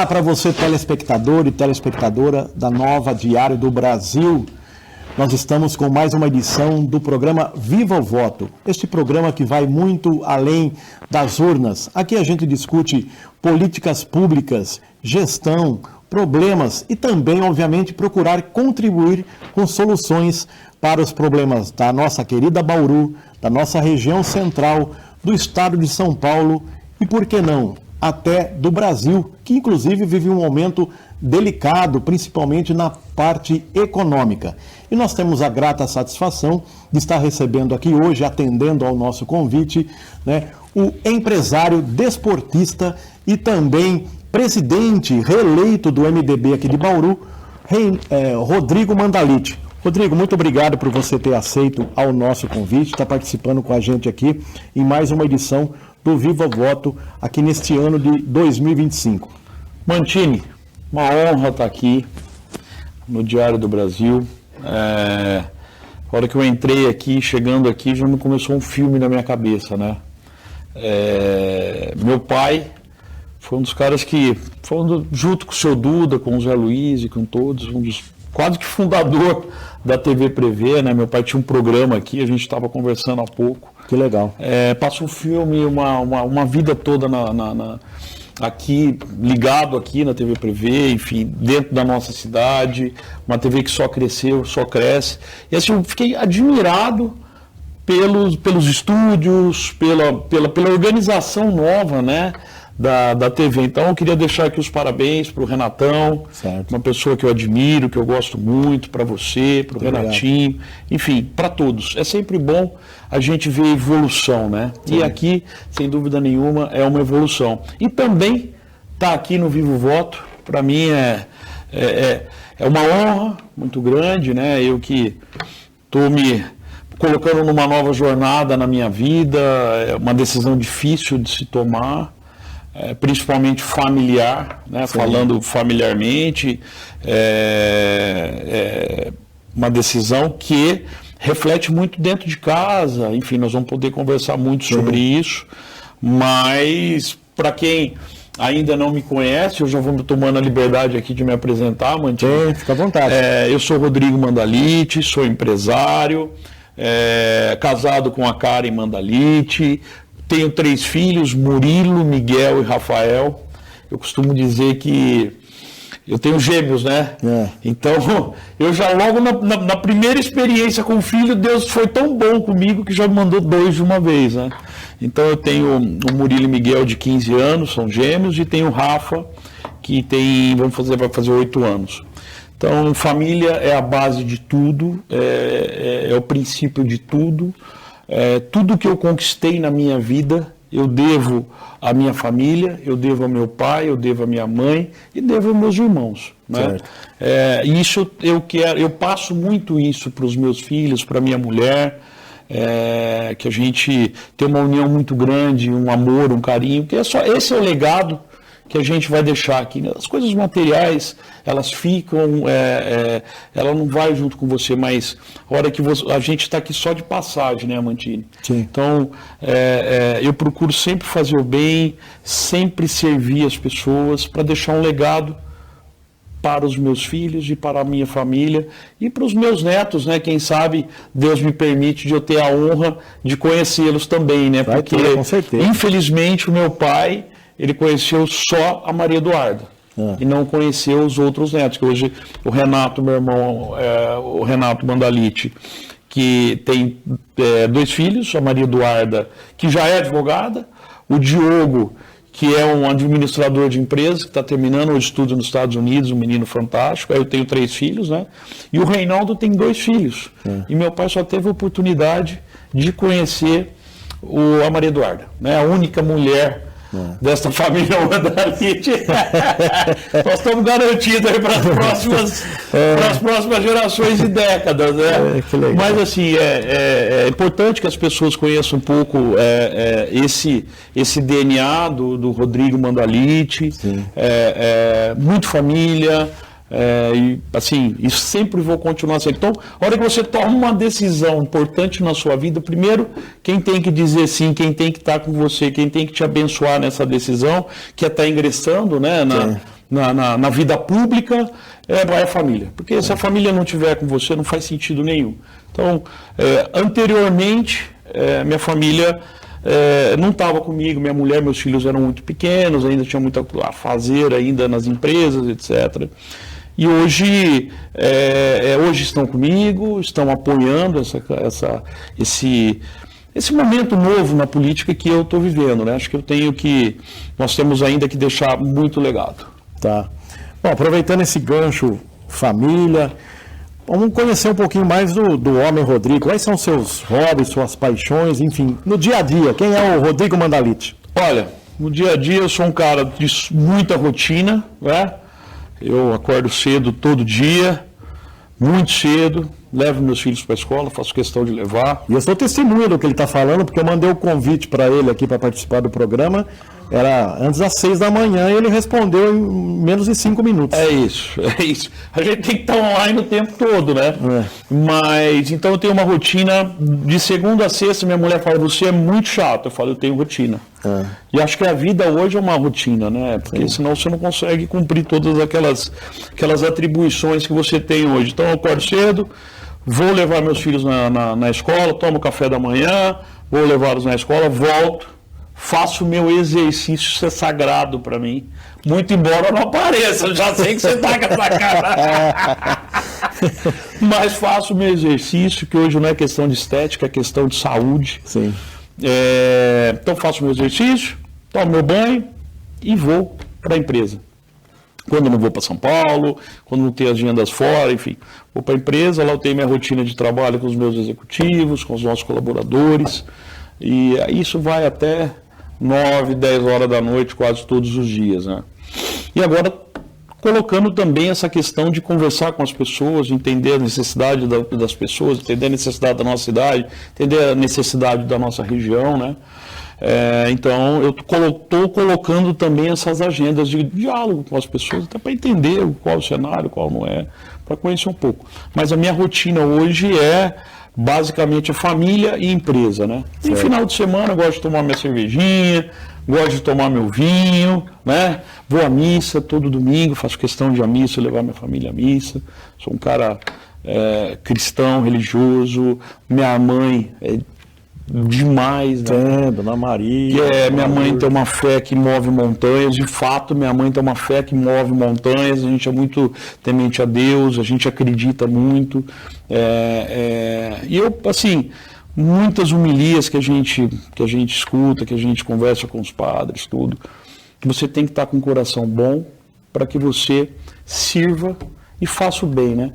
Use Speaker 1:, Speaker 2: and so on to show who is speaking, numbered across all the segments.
Speaker 1: Olá para você, telespectador e telespectadora da Nova Diário do Brasil. Nós estamos com mais uma edição do programa Viva o Voto. Este programa que vai muito além das urnas. Aqui a gente discute políticas públicas, gestão, problemas e também, obviamente, procurar contribuir com soluções para os problemas da nossa querida Bauru, da nossa região central, do estado de São Paulo e, por que não, até do Brasil, que inclusive vive um momento delicado, principalmente na parte econômica. E nós temos a grata satisfação de estar recebendo aqui hoje, atendendo ao nosso convite, o empresário desportista e também presidente reeleito do MDB aqui de Bauru, Rodrigo Mandaliti. Rodrigo, muito obrigado por você ter aceito ao nosso convite, estar participando com a gente aqui em mais uma edição do Viva Voto aqui neste ano de 2025.
Speaker 2: Mantini, uma honra estar aqui no Diário do Brasil. A hora que eu entrei aqui, chegando aqui, já me começou um filme na minha cabeça, né? Meu pai foi um dos caras que, junto com o seu Duda, com o Zé Luiz e com todos, um dos quase que fundador da TV Prevê, né? Meu pai tinha um programa aqui, a gente estava conversando há pouco.
Speaker 1: Que legal.
Speaker 2: Passa um filme, uma vida toda aqui, ligado aqui na TV Prevê, enfim, dentro da nossa cidade, uma TV que só cresceu, só cresce. E assim, eu fiquei admirado pelos estúdios, pela organização nova, né? Da TV. Então eu queria deixar aqui os parabéns para o Renatão, certo. Uma pessoa que eu admiro, que eu gosto muito, para você, para o Renatinho, enfim, para todos. É sempre bom a gente ver evolução, né? Sim. E aqui, sem dúvida nenhuma, é uma evolução. E também estar aqui no Vivo Voto, para mim é uma honra muito grande, né? Eu que estou me colocando numa nova jornada na minha vida, é uma decisão difícil de se tomar. Principalmente familiar, né? Falando familiarmente, uma decisão que reflete muito dentro de casa, enfim, nós vamos poder conversar muito sobre isso, mas para quem ainda não me conhece, eu já vou tomando a liberdade aqui de me apresentar, Mantini.
Speaker 1: Fica à vontade.
Speaker 2: Eu sou Rodrigo Mandaliti, sou empresário, casado com a Karen Mandaliti. Tenho 3 filhos, Murilo, Miguel e Rafael. Eu costumo dizer que eu tenho gêmeos, né? Então, eu já logo na primeira experiência com o filho, Deus foi tão bom comigo que já me mandou 2 de uma vez, né? Então, eu tenho o Murilo e Miguel de 15 anos, são gêmeos, e tenho o Rafa, que vai fazer 8 anos. Então, família é a base de tudo, é o princípio de tudo. Tudo que eu conquistei na minha vida, eu devo à minha família, eu devo ao meu pai, eu devo à minha mãe e devo aos meus irmãos, né? Isso eu passo muito isso para os meus filhos, para minha mulher, que a gente tem uma união muito grande, um amor, um carinho, que esse é o legado que a gente vai deixar aqui, né? As coisas materiais, elas ficam, ela não vai junto com você, mas a hora que a gente está aqui só de passagem, né, Mantini?
Speaker 1: Sim.
Speaker 2: Então, eu procuro sempre fazer o bem, sempre servir as pessoas, para deixar um legado para os meus filhos e para a minha família e para os meus netos, né? Quem sabe Deus me permite de eu ter a honra de conhecê-los também, né? Porque,
Speaker 1: com certeza,
Speaker 2: infelizmente, o meu pai, ele conheceu só a Maria Eduarda e não conheceu os outros netos, que hoje o Renato, meu irmão, o Renato Mandaliti, que tem 2 filhos, a Maria Eduarda, que já é advogada, o Diogo, que é um administrador de empresas, que está terminando o estudo nos Estados Unidos, um menino fantástico. Aí eu tenho 3 filhos, né? E o Reinaldo tem 2 filhos. E meu pai só teve a oportunidade de conhecer a Maria Eduarda, né? A única mulher desta família Mandaliti. Nós estamos garantidos aí para as próximas gerações e décadas, né?
Speaker 1: Que legal.
Speaker 2: Mas assim, é importante que as pessoas conheçam um pouco esse DNA do Rodrigo Mandaliti, muito família. E assim, isso sempre vou continuar sendo. Então, a hora que você toma uma decisão importante na sua vida, primeiro, quem tem que dizer sim, quem tem que estar com você, quem tem que te abençoar nessa decisão, que é estar ingressando, né, na vida pública, é a família. Porque se a família não estiver com você, não faz sentido nenhum. Então, anteriormente, minha família não estava comigo, minha mulher e meus filhos eram muito pequenos, ainda tinha muito a fazer ainda nas empresas, etc. E hoje estão comigo, estão apoiando esse momento novo na política que eu estou vivendo, né? Acho que nós temos ainda que deixar muito legado.
Speaker 1: Tá. Bom, aproveitando esse gancho família, vamos conhecer um pouquinho mais do homem Rodrigo. Quais são seus hobbies, suas paixões, enfim, no dia a dia, quem é o Rodrigo Mandaliti?
Speaker 2: Olha, no dia a dia eu sou um cara de muita rotina, né? Eu acordo cedo todo dia, muito cedo, levo meus filhos para a escola, faço questão de levar.
Speaker 1: E eu sou testemunha do que ele está falando, porque eu mandei o convite para ele aqui para participar do programa, era antes das 6 da manhã e ele respondeu em menos de 5 minutos.
Speaker 2: É isso. A gente tem que estar online o tempo todo, né? Mas, então eu tenho uma rotina de segunda a sexta, minha mulher fala, você é muito chato. Eu falo, eu tenho rotina. E acho que a vida hoje é uma rotina, né? Porque senão você não consegue cumprir todas aquelas atribuições que você tem hoje. Então eu acordo cedo, vou levar meus filhos na escola, tomo café da manhã, vou levá-los na escola, volto, faço o meu exercício, isso é sagrado para mim. Muito embora eu não apareça, eu já sei que você está com essa cara. Mas faço o meu exercício, que hoje não é questão de estética, é questão de saúde.
Speaker 1: Sim.
Speaker 2: Então faço o meu exercício, tomo meu banho e vou para a empresa. Quando não vou para São Paulo, quando não tenho agendas fora, enfim, vou para a empresa, lá eu tenho minha rotina de trabalho com os meus executivos, com os nossos colaboradores, e isso vai até 9, 10 horas da noite, quase todos os dias, né? E agora, colocando também essa questão de conversar com as pessoas, entender a necessidade das pessoas, entender a necessidade da nossa cidade, entender a necessidade da nossa região, né? Então, eu estou colocando também essas agendas de diálogo com as pessoas, até para entender qual é o cenário, qual não é, para conhecer um pouco. Mas a minha rotina hoje é basicamente a família e empresa, né? E no final de semana eu gosto de tomar minha cervejinha, gosto de tomar meu vinho, né? Vou à missa todo domingo, faço questão de ir à missa, levar minha família à missa. Sou um cara cristão, religioso, minha mãe é demais, né?
Speaker 1: Dona Maria.
Speaker 2: Minha mãe tem uma fé que move montanhas, de fato, minha mãe tem uma fé que move montanhas, a gente é muito temente a Deus, a gente acredita muito. E eu, assim, muitas homilias que a gente escuta, que a gente conversa com os padres, tudo, que você tem que estar com um coração bom para que você sirva e faça o bem, né?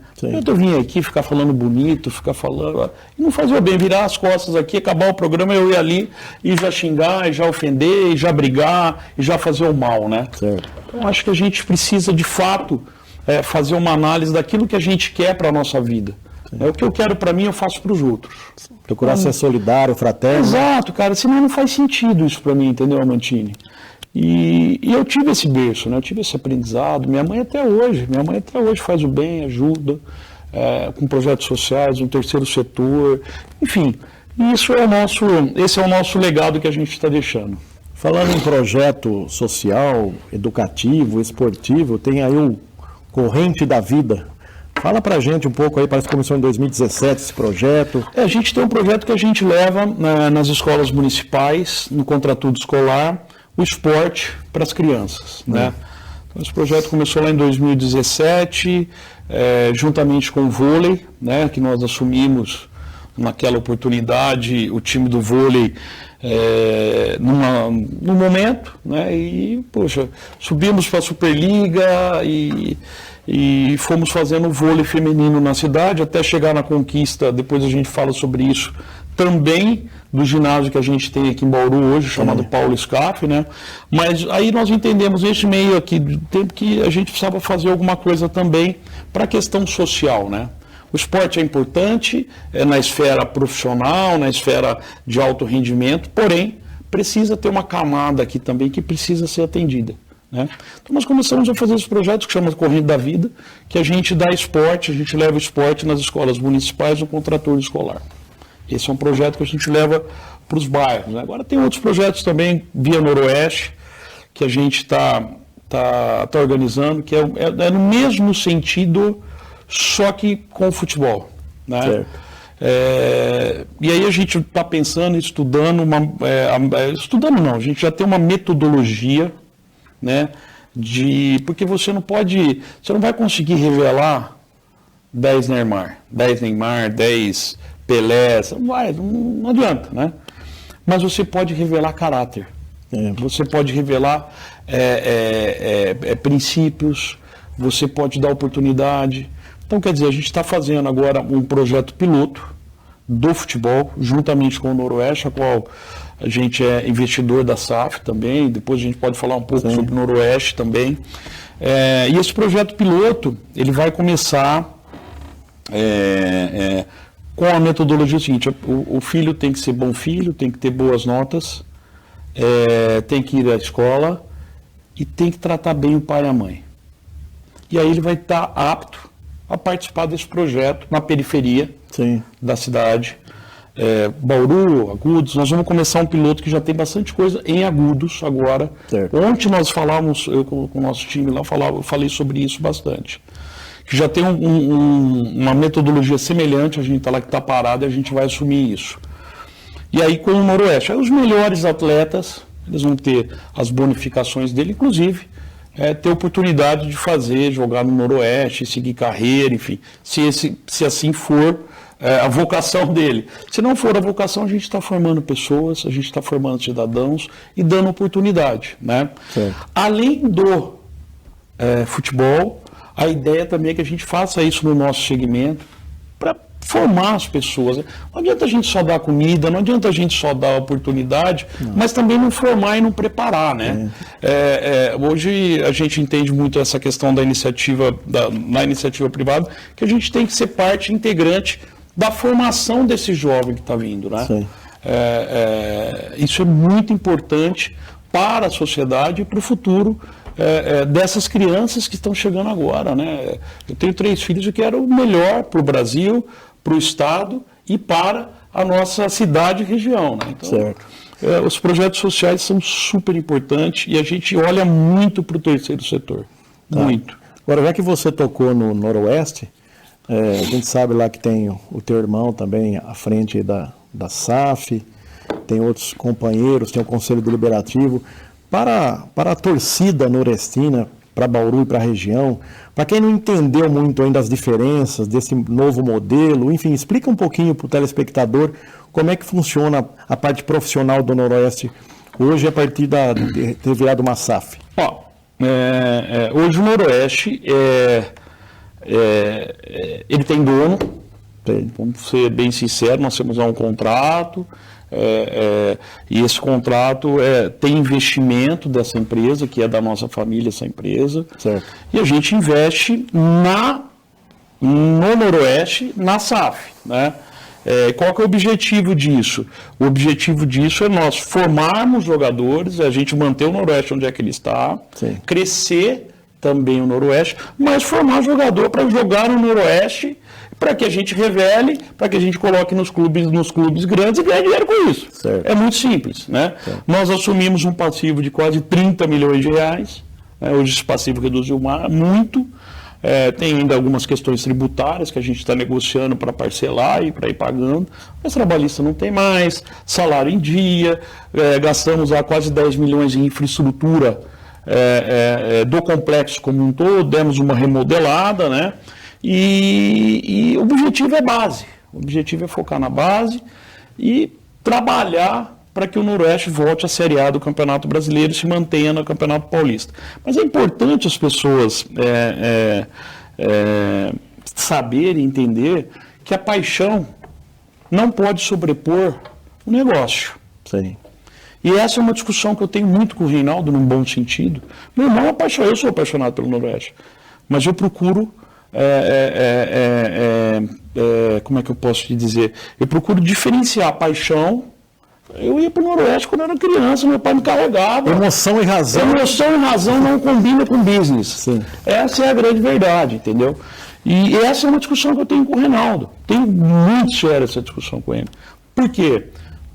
Speaker 2: Eu vim aqui ficar falando bonito, ficar falando, e não fazer o bem, virar as costas aqui, acabar o programa, eu ir ali e já xingar, e já ofender, e já brigar, e já fazer o mal, né?
Speaker 1: Certo.
Speaker 2: Então acho que a gente precisa de fato fazer uma análise daquilo que a gente quer para a nossa vida. O que eu quero para mim, eu faço para os outros.
Speaker 1: Procurar ser solidário, fraterno.
Speaker 2: Exato, cara, senão não faz sentido isso para mim, entendeu, Mantini? E eu tive esse berço, né? Eu tive esse aprendizado. Minha mãe até hoje faz o bem, ajuda com projetos sociais, no terceiro setor, enfim. Esse é o nosso legado que a gente está deixando.
Speaker 1: Falando em projeto social, educativo, esportivo, tem aí o Corrente da Vida. Fala pra gente um pouco aí, parece que começou em 2017 esse projeto.
Speaker 2: A gente tem um projeto que a gente leva nas escolas municipais, no contraturno escolar, o esporte para as crianças, né? Então, esse projeto começou lá em 2017, juntamente com o vôlei, né, que nós assumimos naquela oportunidade o time do vôlei no momento, né, e, poxa, subimos para a Superliga e fomos fazendo vôlei feminino na cidade, até chegar na conquista, depois a gente fala sobre isso, também do ginásio que a gente tem aqui em Bauru hoje, chamado Paulo Scaff, né? Mas aí nós entendemos nesse meio aqui do tempo que a gente precisava fazer alguma coisa também para a questão social, né? O esporte é importante na esfera profissional, na esfera de alto rendimento, porém precisa ter uma camada aqui também que precisa ser atendida, né? Então nós começamos a fazer esse projeto que chama Corrente da Vida, que a gente dá esporte, a gente leva esporte nas escolas municipais no contraturno escolar. Esse é um projeto que a gente leva para os bairros, né? Agora tem outros projetos também via Noroeste, que a gente está tá organizando, que é no mesmo sentido, só que com o futebol, né?
Speaker 1: Certo.
Speaker 2: E aí a gente está pensando, estudando estudando não, a gente já tem uma metodologia, né? Porque você não vai conseguir revelar 10 Neymar, 10 Pelé, não adianta, né? Mas você pode revelar caráter, você pode revelar princípios, você pode dar oportunidade. Então, quer dizer, a gente está fazendo agora um projeto piloto do futebol, juntamente com o Noroeste, a qual a gente é investidor da SAF também, depois a gente pode falar um pouco sobre o Noroeste também. E esse projeto piloto, ele vai começar com a metodologia seguinte: o filho tem que ser bom filho, tem que ter boas notas, tem que ir à escola e tem que tratar bem o pai e a mãe. E aí ele vai estar apto a participar desse projeto na periferia da cidade. Bauru, Agudos, nós vamos começar um piloto que já tem bastante coisa em Agudos agora. Certo. Ontem nós falávamos, eu com o nosso time lá, falei sobre isso bastante. Que já tem uma metodologia semelhante, a gente está lá que está parado e a gente vai assumir isso. E aí com o Noroeste, aí os melhores atletas, eles vão ter as bonificações dele, inclusive ter oportunidade de jogar no Noroeste, seguir carreira, enfim, se assim for a vocação dele. Se não for a vocação, a gente está formando pessoas, a gente está formando cidadãos e dando oportunidade, né? Além do futebol, a ideia também é que a gente faça isso no nosso segmento para formar as pessoas. Não adianta a gente só dar comida, não adianta a gente só dar oportunidade, mas também não formar e não preparar, né? Hoje a gente entende muito essa questão da iniciativa, na iniciativa privada, que a gente tem que ser parte integrante da formação desse jovem que está vindo, né? Isso é muito importante para a sociedade e para o futuro dessas crianças que estão chegando agora, né? Eu tenho 3 filhos e quero o melhor para o Brasil, para o Estado e para a nossa cidade e região, né? Então, os projetos sociais são super importantes e a gente olha muito para o terceiro setor, muito.
Speaker 1: Agora, já que você tocou no Noroeste, a gente sabe lá que tem o teu irmão também à frente da SAF, tem outros companheiros, tem o Conselho Deliberativo. Para a torcida noroestina, para Bauru e para a região, para quem não entendeu muito ainda as diferenças desse novo modelo, enfim, explica um pouquinho para o telespectador como é que funciona a parte profissional do Noroeste hoje a partir de ter virado uma SAF.
Speaker 2: Hoje o Noroeste ele tem dono, vamos ser bem sinceros, nós temos um contrato, e esse contrato tem investimento dessa empresa, que é da nossa família, essa empresa, e a gente investe no Noroeste, na SAF, né? Qual que é o objetivo disso? O objetivo disso é nós formarmos jogadores, a gente manter o Noroeste onde é que ele está, crescer também o Noroeste, mas formar jogador para jogar no Noroeste, para que a gente revele, para que a gente coloque nos clubes grandes e ganhe dinheiro com isso. É muito simples, né? Nós assumimos um passivo de quase 30 milhões de reais, hoje esse passivo reduziu muito, tem ainda algumas questões tributárias que a gente está negociando para parcelar e para ir pagando, mas trabalhista não tem mais, salário em dia, gastamos lá quase 10 milhões em infraestrutura do complexo como um todo, demos uma remodelada, né? E o objetivo é base, o objetivo é focar na base e trabalhar para que o Noroeste volte à Série A do Campeonato Brasileiro e se mantenha no Campeonato Paulista. Mas é importante as pessoas saberem e entender que a paixão não pode sobrepor o negócio. E essa é uma discussão que eu tenho muito com o Reinaldo, num bom sentido. Meu irmão é apaixonado, eu sou apaixonado pelo Noroeste, mas eu procuro como é que eu posso te dizer? Eu procuro diferenciar a paixão. Eu ia para o Noroeste quando eu era criança, meu pai me carregava.
Speaker 1: Emoção e razão.
Speaker 2: Emoção e razão não combinam com business. Essa é a grande verdade, entendeu? E essa é uma discussão que eu tenho com o Reinaldo. Tenho muito séria essa discussão com ele. Por quê?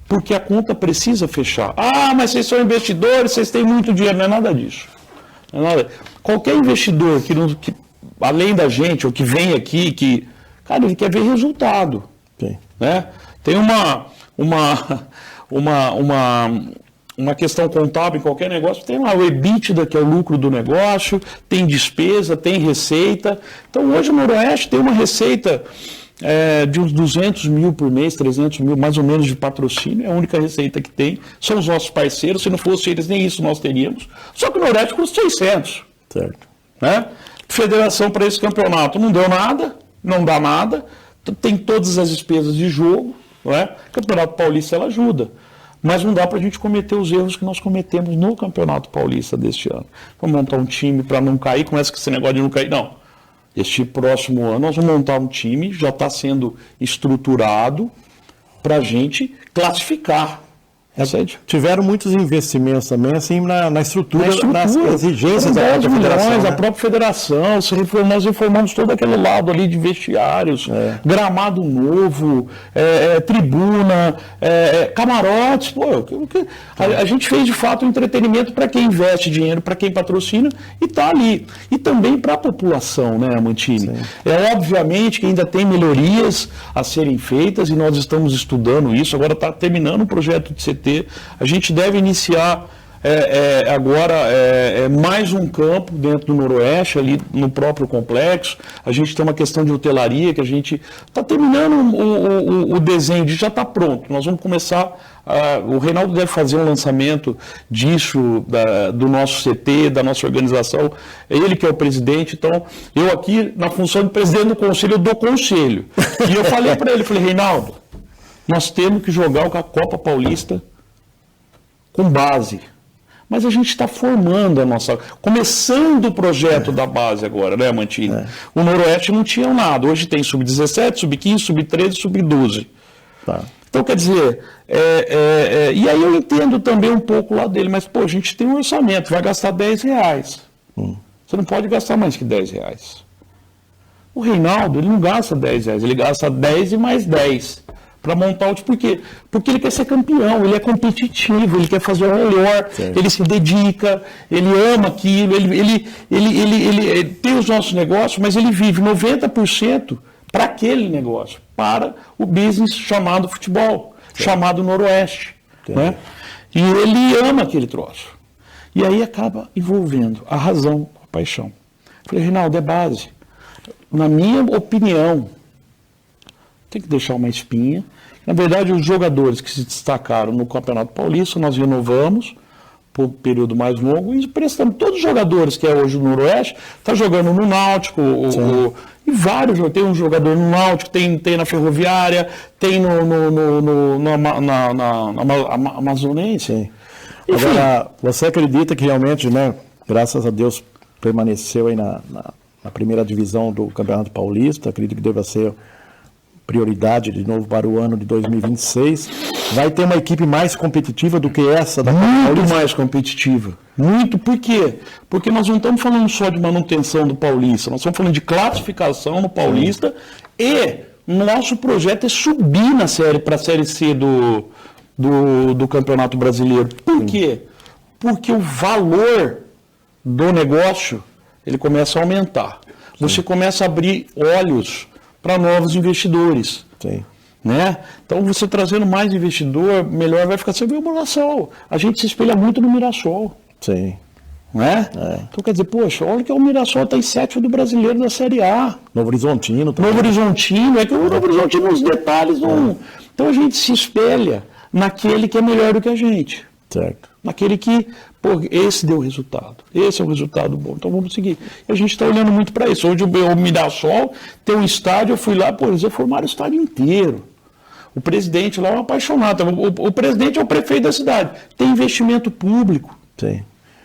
Speaker 2: Porque a conta precisa fechar. Mas vocês são investidores, vocês têm muito dinheiro. Não é nada disso. Qualquer investidor que além da gente, ou que vem aqui, cara, ele quer ver resultado.
Speaker 1: Sim.
Speaker 2: Né? Tem uma questão contábil em qualquer negócio, tem lá o EBITDA, que é o lucro do negócio, tem despesa, tem receita. Então hoje o Noroeste tem uma receita de uns 200 mil por mês, 300 mil mais ou menos de patrocínio, é a única receita que tem, são os nossos parceiros, se não fosse eles nem isso nós teríamos, só que o Noroeste custa 600.
Speaker 1: Certo.
Speaker 2: Né? Federação para esse campeonato não deu nada, não dá nada, tem todas as despesas de jogo, não é? Campeonato Paulista ela ajuda, mas não dá para a gente cometer os erros que nós cometemos no Campeonato Paulista deste ano. Vamos montar um time para não cair, começa com esse negócio de não cair, não. Este próximo ano nós vamos montar um time, já está sendo estruturado para a gente classificar.
Speaker 1: Tiveram muitos investimentos também assim, na estrutura, nas exigências da própria federação.
Speaker 2: A própria federação, nós reformamos todo aquele lado ali de vestiários, gramado novo, tribuna, camarotes. Pô, a gente fez de fato um entretenimento para quem investe dinheiro, para quem patrocina e está ali. E também para a população, né, Mantini? Obviamente que ainda tem melhorias a serem feitas e nós estamos estudando isso. Agora está terminando o projeto de CT. A gente deve iniciar agora mais um campo dentro do Noroeste, ali no próprio complexo. A gente tem uma questão de hotelaria que a gente está terminando o desenho, já está pronto. Nós vamos começar, o Reinaldo deve fazer um lançamento disso, do nosso CT, da nossa organização. É ele que é o presidente, então eu aqui, na função de presidente do conselho, eu dou conselho. E eu falei para ele, Reinaldo, nós temos que jogar a Copa Paulista com base. Mas a gente está formando começando o projeto da base agora, né, Mantini? O Noroeste não tinha nada. Hoje tem sub-17, sub-15, sub-13, sub-12.
Speaker 1: Tá.
Speaker 2: Então, quer dizer, e aí eu entendo também um pouco lá dele, mas, pô, a gente tem um orçamento, vai gastar R$10. Você não pode gastar mais que R$10. O Reinaldo, ele não gasta R$10, ele gasta 10 e mais 10. Para montar o time. Por quê? Porque ele quer ser campeão, ele é competitivo, ele quer fazer o melhor, ele se dedica, ele ama aquilo, ele tem os nossos negócios, mas ele vive 90% para aquele negócio, para o business chamado futebol, chamado Noroeste. Né? E ele ama aquele troço. E aí acaba envolvendo a razão com a paixão. Falei, Reinaldo, é base. Na minha opinião, tem que deixar uma espinha. Na verdade, os jogadores que se destacaram no Campeonato Paulista, nós renovamos por um período mais longo e prestamos. Todos os jogadores que é hoje no Noroeste, está jogando no Náutico, e vários, tem um jogador no Náutico, tem na Ferroviária, tem na Amazonense.
Speaker 1: Agora, você acredita que realmente, né, graças a Deus, permaneceu aí na primeira divisão do Campeonato Paulista, acredito que deva ser prioridade de novo para o ano de 2026, vai ter uma equipe mais competitiva do que essa da
Speaker 2: Muito mais competitiva. Muito, por quê? Porque nós não estamos falando só de manutenção do Paulista, nós estamos falando de classificação no Paulista e nosso projeto é subir para a Série C do Campeonato Brasileiro. Por quê? Porque o valor do negócio ele começa a aumentar. Você começa a abrir olhos para novos investidores. Né? Então, você trazendo mais investidor, melhor vai ficar. Você vê o Mirassol. A gente se espelha muito no Mirassol. Né? Então, quer dizer, poxa, olha que o Mirassol está em 7º do Brasileiro da Série A.
Speaker 1: Novo Horizontino também.
Speaker 2: Novo Horizontino, é que o Novo Horizontino, os detalhes não. Então, a gente se espelha naquele que é melhor do que a gente. Naquele que, pô, esse deu resultado, esse é um resultado bom, então vamos seguir. E a gente está olhando muito para isso. Hoje o Mirassol tem um estádio, eu fui lá, pô, eles reformaram o estádio inteiro. O presidente lá é um apaixonado. O presidente é o prefeito da cidade. Tem investimento público.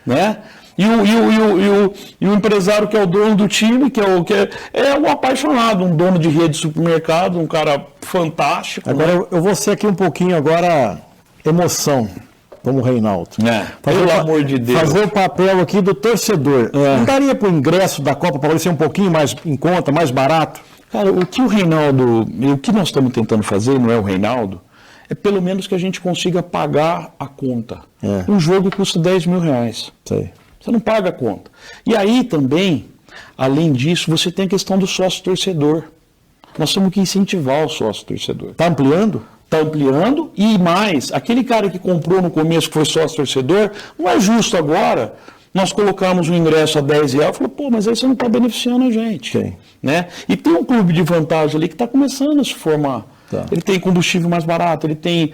Speaker 2: Né? E o empresário que é o dono do time, que é um apaixonado, um dono de rede de supermercado, um cara fantástico.
Speaker 1: Agora, eu vou ser aqui um pouquinho agora emoção. Como o Reinaldo.
Speaker 2: Pelo amor de Deus.
Speaker 1: Fazer o papel aqui do torcedor. Não daria para o ingresso da Copa Paulista ser um pouquinho mais em conta, mais barato?
Speaker 2: Cara, o que nós estamos tentando fazer, não é o Reinaldo, é pelo menos que a gente consiga pagar a conta. Um jogo custa R$10 mil. Você não paga a conta. E aí também, além disso, você tem a questão do sócio-torcedor. Nós temos que incentivar o sócio-torcedor.
Speaker 1: Está ampliando?
Speaker 2: Está ampliando e mais, aquele cara que comprou no começo que foi sócio-torcedor, não é justo agora nós colocamos o ingresso a R$10 e falou, pô, mas aí você não está beneficiando a gente.
Speaker 1: Sim.
Speaker 2: Né? E tem um clube de vantagem ali que está começando a se formar.
Speaker 1: Tá.
Speaker 2: Ele tem combustível mais barato, ele tem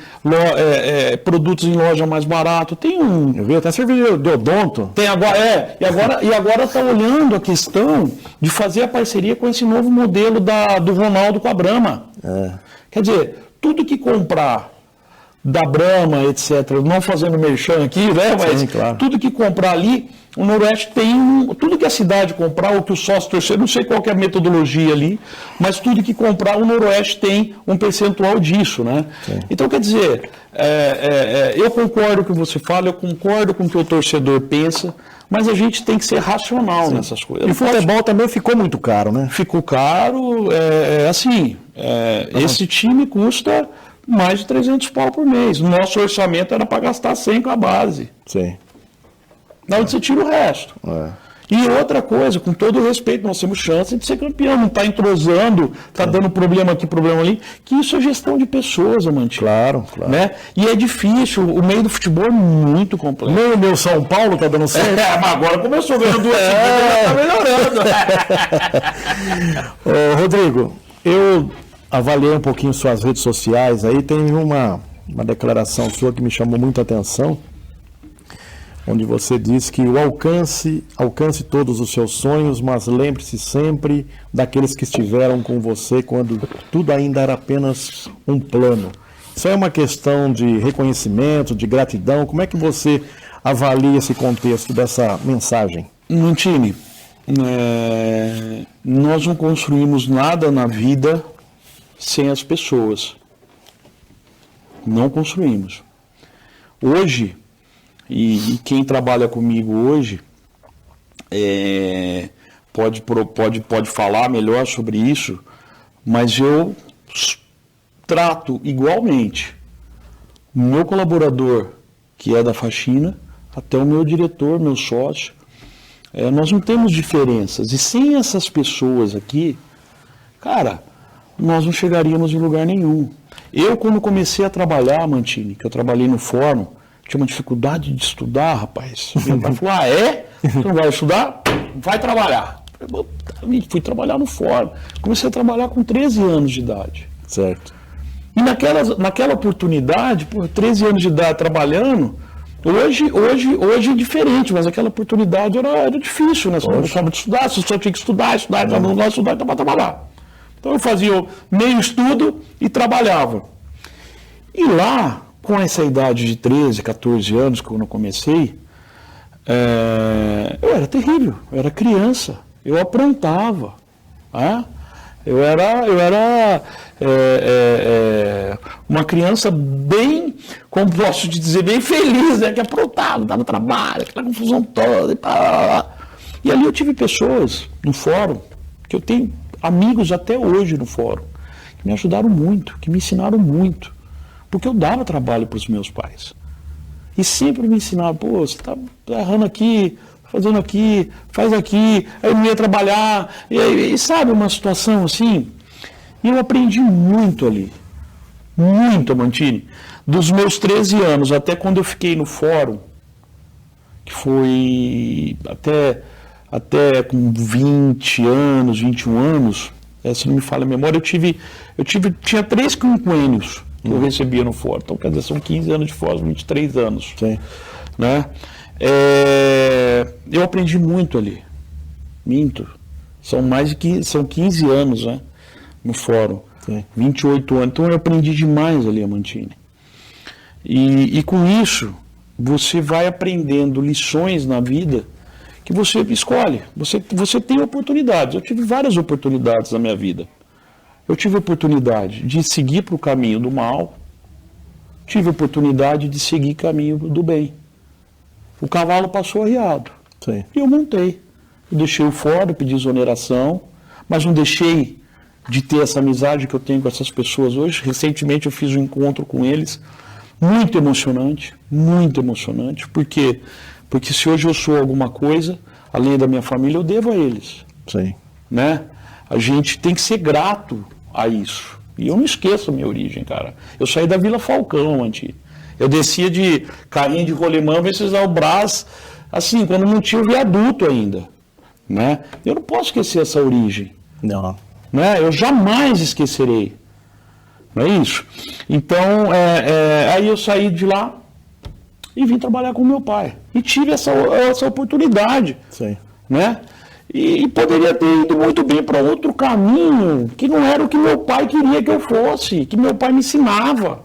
Speaker 2: produtos em loja mais barato, tem um...
Speaker 1: Eu vi até serviço de odonto.
Speaker 2: Tem agora, e agora está olhando a questão de fazer a parceria com esse novo modelo do Ronaldo com a Brahma. Quer dizer, tudo que comprar da Brahma, etc., não fazendo merchan aqui, né? Mas
Speaker 1: sim, claro.
Speaker 2: Tudo que comprar ali, o Noroeste tem tudo que a cidade comprar, ou que o sócio torcer, não sei qual que é a metodologia ali, mas tudo que comprar, o Noroeste tem um percentual disso, né?
Speaker 1: Sim.
Speaker 2: Então, quer dizer, eu concordo com o que você fala, eu concordo com o que o torcedor pensa, mas a gente tem que ser racional nessas coisas.
Speaker 1: E o futebol também ficou muito caro, né?
Speaker 2: Ficou caro, esse time custa mais de 300 pau por mês. O nosso orçamento era para gastar 100 com a base.
Speaker 1: Sim.
Speaker 2: Da onde você tira o resto. E outra coisa, com todo o respeito, nós temos chance de ser campeão, não está entrosando, está dando problema aqui, problema ali, que isso é gestão de pessoas, Amantino.
Speaker 1: Claro.
Speaker 2: Né? E é difícil, o meio do futebol é muito complexo.
Speaker 1: Nem o meu São Paulo está dando certo.
Speaker 2: Mas agora começou ganhando duas seguidas, está melhorando.
Speaker 1: Ô, Rodrigo, eu avaliei um pouquinho suas redes sociais, aí tem uma declaração sua que me chamou muita atenção, onde você diz que o alcance todos os seus sonhos, mas lembre-se sempre daqueles que estiveram com você quando tudo ainda era apenas um plano. Isso é uma questão de reconhecimento, de gratidão. Como é que você avalia esse contexto dessa mensagem?
Speaker 2: Mantini, nós não construímos nada na vida sem as pessoas. Não construímos. Hoje, e quem trabalha comigo hoje pode falar melhor sobre isso, mas eu trato igualmente o meu colaborador, que é da faxina, até o meu diretor, meu sócio. Nós não temos diferenças. E sem essas pessoas aqui, cara, nós não chegaríamos em lugar nenhum. Eu, quando comecei a trabalhar, Mantini, que eu trabalhei no fórum, tinha uma dificuldade de estudar, rapaz. Meu pai falou, Você não vai estudar? Vai trabalhar. Eu fui trabalhar no fórum. Comecei a trabalhar com 13 anos de idade.
Speaker 1: Certo.
Speaker 2: E naquela oportunidade, por 13 anos de idade trabalhando, hoje é diferente, mas aquela oportunidade era difícil, né? Você não gostava de estudar, você só tinha que estudar, não gosta de estudar, então para trabalhar. Então eu fazia meio estudo e trabalhava. E lá, com essa idade de 13, 14 anos, quando eu comecei, eu era terrível, eu era criança, eu aprontava. Eu era uma criança bem, como posso te dizer, bem feliz, né? Que aprontava, dava trabalho, aquela confusão toda. E ali eu tive pessoas no fórum, que eu tenho amigos até hoje no fórum, que me ajudaram muito, que me ensinaram muito, porque eu dava trabalho para os meus pais. E sempre me ensinaram, você está errando aqui, fazendo aqui, faz aqui, aí eu não ia trabalhar, e sabe, uma situação assim. E eu aprendi muito ali, muito, Mantini, dos meus 13 anos até quando eu fiquei no fórum, que foi até com 20 anos, 21 anos, se não me falha a memória, tinha 3 quinquênios que eu recebia no fórum. Então, quer dizer, são 15 anos de fórum, 23 anos.
Speaker 1: Sim.
Speaker 2: Né? Eu aprendi muito ali. Minto. São 15 anos, né? No fórum. Sim. 28 anos. Então eu aprendi demais ali, Amantini. E com isso, você vai aprendendo lições na vida que você escolhe. Você tem oportunidades. Eu tive várias oportunidades na minha vida. Eu tive a oportunidade de seguir para o caminho do mal, tive a oportunidade de seguir o caminho do bem. O cavalo passou arriado.
Speaker 1: Sim.
Speaker 2: E eu montei. Eu deixei o fórum, pedi exoneração, mas não deixei de ter essa amizade que eu tenho com essas pessoas hoje. Recentemente eu fiz um encontro com eles, muito emocionante, porque Porque se hoje eu sou alguma coisa, além da minha família, eu devo a eles.
Speaker 1: Sim.
Speaker 2: Né? A gente tem que ser grato a isso. E eu não esqueço a minha origem, cara. Eu saí da Vila Falcão, Mantini. Eu descia de carrinho de rolemã, vezes ao Brás, assim, quando não tinha o viaduto ainda. Né? Eu não posso esquecer essa origem.
Speaker 1: Não.
Speaker 2: Né? Eu jamais esquecerei. Não é isso? Então, aí eu saí de lá e vim trabalhar com meu pai. E tive essa oportunidade.
Speaker 1: Sim.
Speaker 2: Né? E poderia ter ido muito bem para outro caminho, que não era o que meu pai queria que eu fosse, que meu pai me ensinava.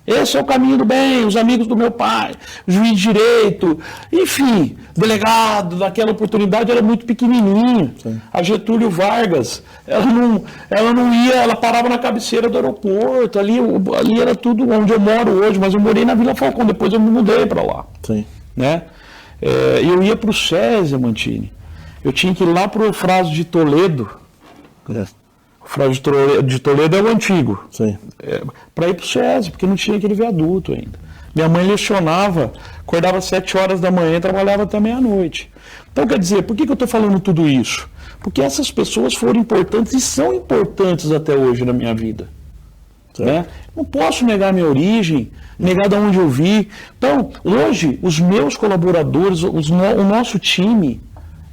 Speaker 2: Esse é o caminho do bem, os amigos do meu pai, juiz de direito, enfim, delegado, daquela oportunidade era muito pequenininho. Sim. A Getúlio Vargas, ela não ia, ela parava na cabeceira do aeroporto, ali era tudo onde eu moro hoje, mas eu morei na Vila Falcão, depois eu me mudei para lá.
Speaker 1: Sim.
Speaker 2: Né? Eu ia para o SESI, Mantini, eu tinha que ir lá para o Eufrásio de Toledo. O Eufrásio de Toledo é o antigo. Para ir para o SESI, porque não tinha aquele viaduto ainda. Minha mãe lecionava, acordava às 7 horas da manhã e trabalhava até meia-noite. Então, quer dizer, por que eu estou falando tudo isso? Porque essas pessoas foram importantes e são importantes até hoje na minha vida. Né? Não posso negar minha origem, negar de onde eu vi. Então, hoje, os meus colaboradores, o nosso time,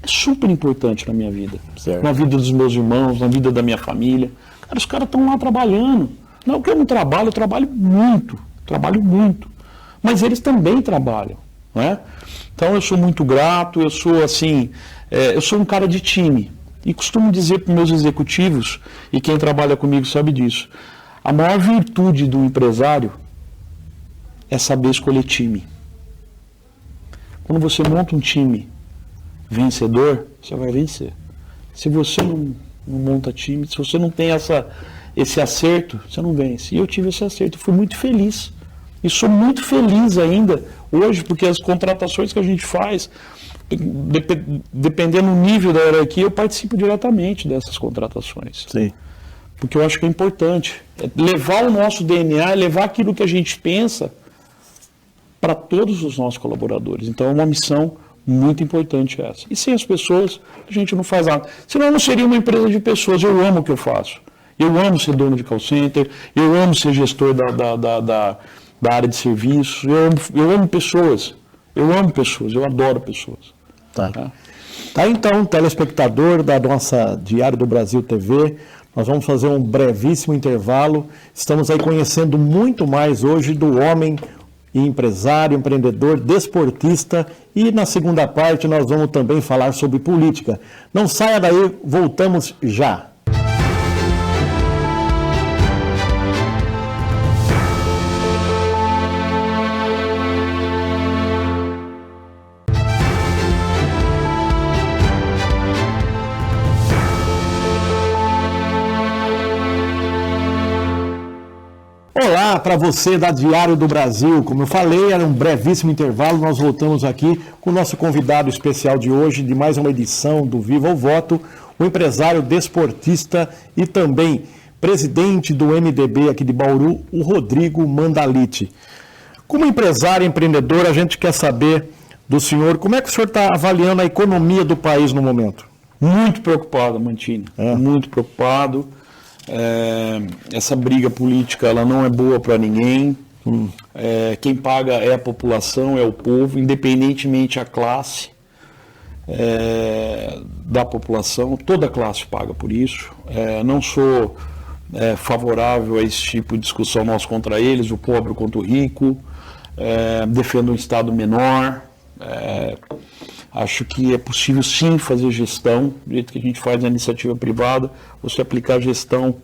Speaker 2: é super importante na minha vida.
Speaker 1: Certo.
Speaker 2: Na vida dos meus irmãos, na vida da minha família. Cara, os caras estão lá trabalhando. Não que eu não trabalho, eu trabalho muito. Mas eles também trabalham. Né? Então eu sou muito grato, eu sou assim, eu sou um cara de time. E costumo dizer para os meus executivos, e quem trabalha comigo sabe disso, a maior virtude do empresário é saber escolher time. Quando você monta um time vencedor, você vai vencer. Se você não monta time, se você não tem esse acerto, você não vence. E eu tive esse acerto, fui muito feliz. E sou muito feliz ainda hoje, porque as contratações que a gente faz, dependendo do nível da hierarquia, eu participo diretamente dessas contratações.
Speaker 1: Sim.
Speaker 2: Porque eu acho que é importante. É levar o nosso DNA, levar aquilo que a gente pensa para todos os nossos colaboradores. Então é uma missão muito importante essa. E sem as pessoas, a gente não faz nada. Senão não seria uma empresa de pessoas. Eu amo o que eu faço. Eu amo ser dono de call center, eu amo ser gestor da área de serviços, eu amo pessoas. Eu adoro pessoas.
Speaker 1: Tá então, telespectador da nossa Diário do Brasil TV, nós vamos fazer um brevíssimo intervalo. Estamos aí conhecendo muito mais hoje do homem empresário, empreendedor, desportista, e na segunda parte nós vamos também falar sobre política. Não saia daí, voltamos já. Olá para você da Diário do Brasil. Como eu falei, era um brevíssimo intervalo. Nós voltamos aqui com o nosso convidado especial de hoje, de mais uma edição do Viva o Voto, o empresário desportista e também presidente do MDB aqui de Bauru, o Rodrigo Mandaliti. Como empresário e empreendedor, a gente quer saber do senhor, como é que o senhor está avaliando a economia do país no momento?
Speaker 2: Muito preocupado, Mantini. Muito preocupado. Essa briga política ela não é boa para ninguém. Quem paga é a população, é o povo, independentemente a classe da população, toda a classe paga por isso. Não sou favorável a esse tipo de discussão nós contra eles, o pobre contra o rico, defendo um Estado menor. Acho que é possível sim fazer gestão, do jeito que a gente faz na iniciativa privada, você aplicar gestão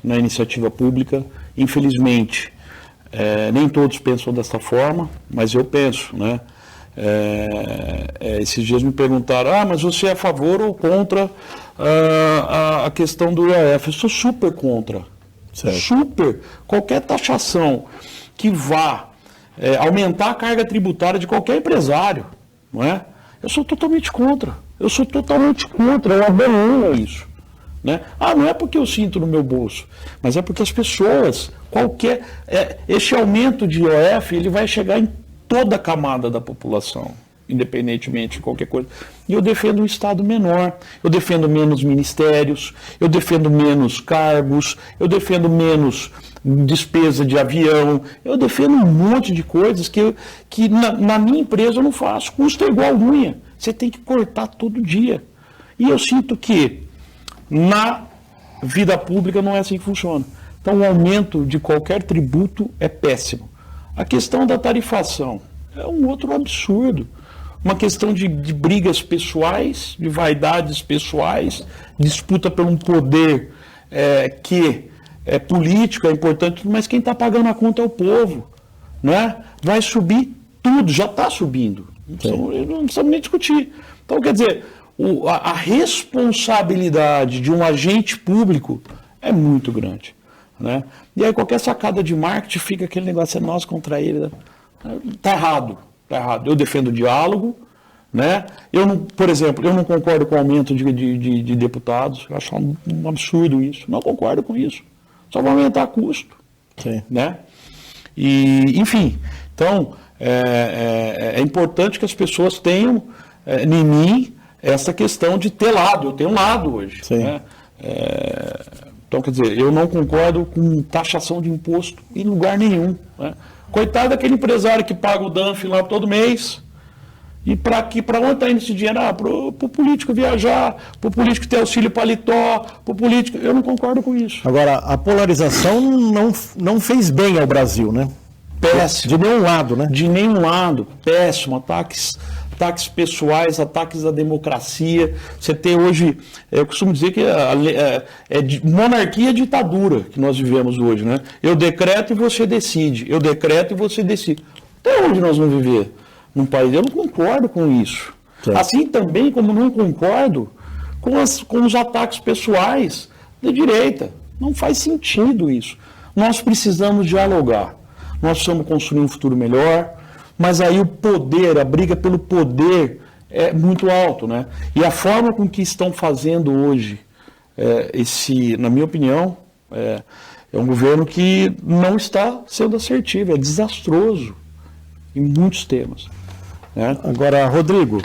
Speaker 2: na iniciativa pública. Infelizmente, nem todos pensam dessa forma, mas eu penso, né? Esses dias me perguntaram, mas você é a favor ou contra a questão do IOF? Eu sou super contra.
Speaker 1: Certo.
Speaker 2: Super. Qualquer taxação que vá aumentar a carga tributária de qualquer empresário, não é? Eu sou totalmente contra. Eu abomino isso. Né? Não é porque eu sinto no meu bolso, mas é porque as pessoas, este aumento de IOF, ele vai chegar em toda a camada da população. independentemente de qualquer coisa. E eu defendo um Estado menor, eu defendo menos ministérios, eu defendo menos cargos, eu defendo menos despesa de avião, eu defendo um monte de coisas que na minha empresa eu não faço. Custo é igual unha, você tem que cortar todo dia. E eu sinto que na vida pública não é assim que funciona. Então o aumento de qualquer tributo é péssimo. A questão da tarifação é um outro absurdo. Uma questão de brigas pessoais, de vaidades pessoais, disputa por um poder que é político, é importante, mas quem está pagando a conta é o povo. Né? Vai subir tudo, já está subindo. Não precisamos nem discutir. Então, quer dizer, a responsabilidade de um agente público é muito grande. Né? E aí qualquer sacada de marketing fica aquele negócio, é nós contra ele. Está errado. Tá errado. Eu defendo o diálogo, né? Por exemplo, eu não concordo com o aumento de deputados, eu acho um absurdo isso, não concordo com isso, só vai aumentar custo.
Speaker 1: Sim.
Speaker 2: Né? E, enfim, então, é importante que as pessoas tenham em mim essa questão de ter lado, eu tenho um lado hoje.
Speaker 1: Sim.
Speaker 2: Né? Então, quer dizer, eu não concordo com taxação de imposto em lugar nenhum. Né? Coitado daquele empresário que paga o DANF lá todo mês. E para onde está indo esse dinheiro? Para o político viajar, para o político ter auxílio paletó, para o político. Eu não concordo com isso.
Speaker 1: Agora, a polarização não fez bem ao Brasil, né?
Speaker 2: Péssimo.
Speaker 1: De nenhum lado, né?
Speaker 2: De nenhum lado. Péssimo. Ataques pessoais, ataques à democracia. Você tem hoje, eu costumo dizer que monarquia e ditadura que nós vivemos hoje, né? Eu decreto e você decide. Eu decreto e você decide. Até onde nós vamos viver num país? Eu não concordo com isso.
Speaker 1: Certo.
Speaker 2: Assim também como não concordo com os ataques pessoais da direita. Não faz sentido isso. Nós precisamos dialogar. Nós precisamos construir um futuro melhor. Mas aí o poder, a briga pelo poder é muito alto, né? E a forma com que estão fazendo hoje, na minha opinião, é um governo que não está sendo assertivo, é desastroso em muitos temas. Né?
Speaker 1: Agora, Rodrigo,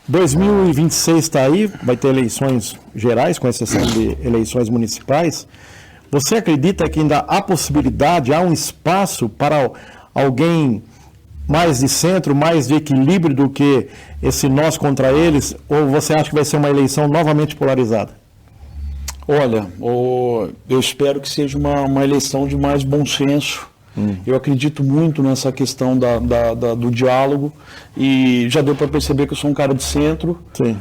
Speaker 1: 2026 está aí, vai ter eleições gerais, com exceção de eleições municipais. Você acredita que ainda há possibilidade, há um espaço para alguém mais de centro, mais de equilíbrio do que esse nós contra eles? Ou você acha que vai ser uma eleição novamente polarizada?
Speaker 2: Olha, eu espero que seja uma eleição de mais bom senso. Eu acredito muito nessa questão do diálogo e já deu para perceber que eu sou um cara de centro.
Speaker 1: Sim.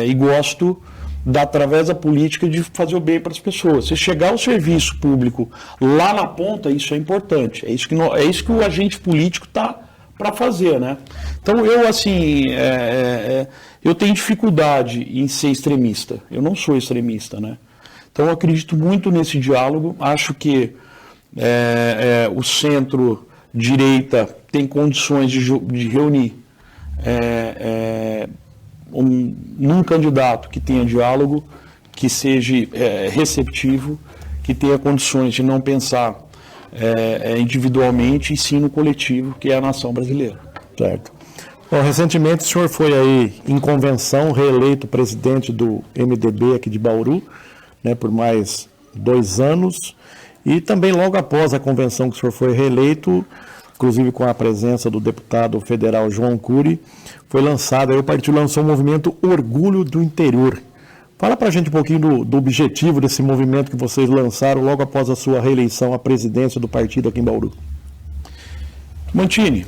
Speaker 2: E gosto através da política de fazer o bem para as pessoas. Se chegar ao serviço público lá na ponta, isso é importante. É isso que o agente político está para fazer, né? Então eu eu tenho dificuldade em ser extremista. Eu não sou extremista, né? Então eu acredito muito nesse diálogo. Acho que o centro-direita tem condições de reunir num candidato que tenha diálogo, que seja receptivo, que tenha condições de não pensar individualmente e sim no coletivo, que é a nação brasileira.
Speaker 1: Certo. Bom, recentemente o senhor foi aí em convenção, reeleito presidente do MDB aqui de Bauru, né, por mais 2 anos, e também logo após a convenção que o senhor foi reeleito, inclusive com a presença do deputado federal João Cury, foi lançado, aí o partido lançou o movimento Orgulho do Interior. Fala pra gente um pouquinho do objetivo desse movimento que vocês lançaram logo após a sua reeleição à presidência do partido aqui em Bauru.
Speaker 2: Mantini,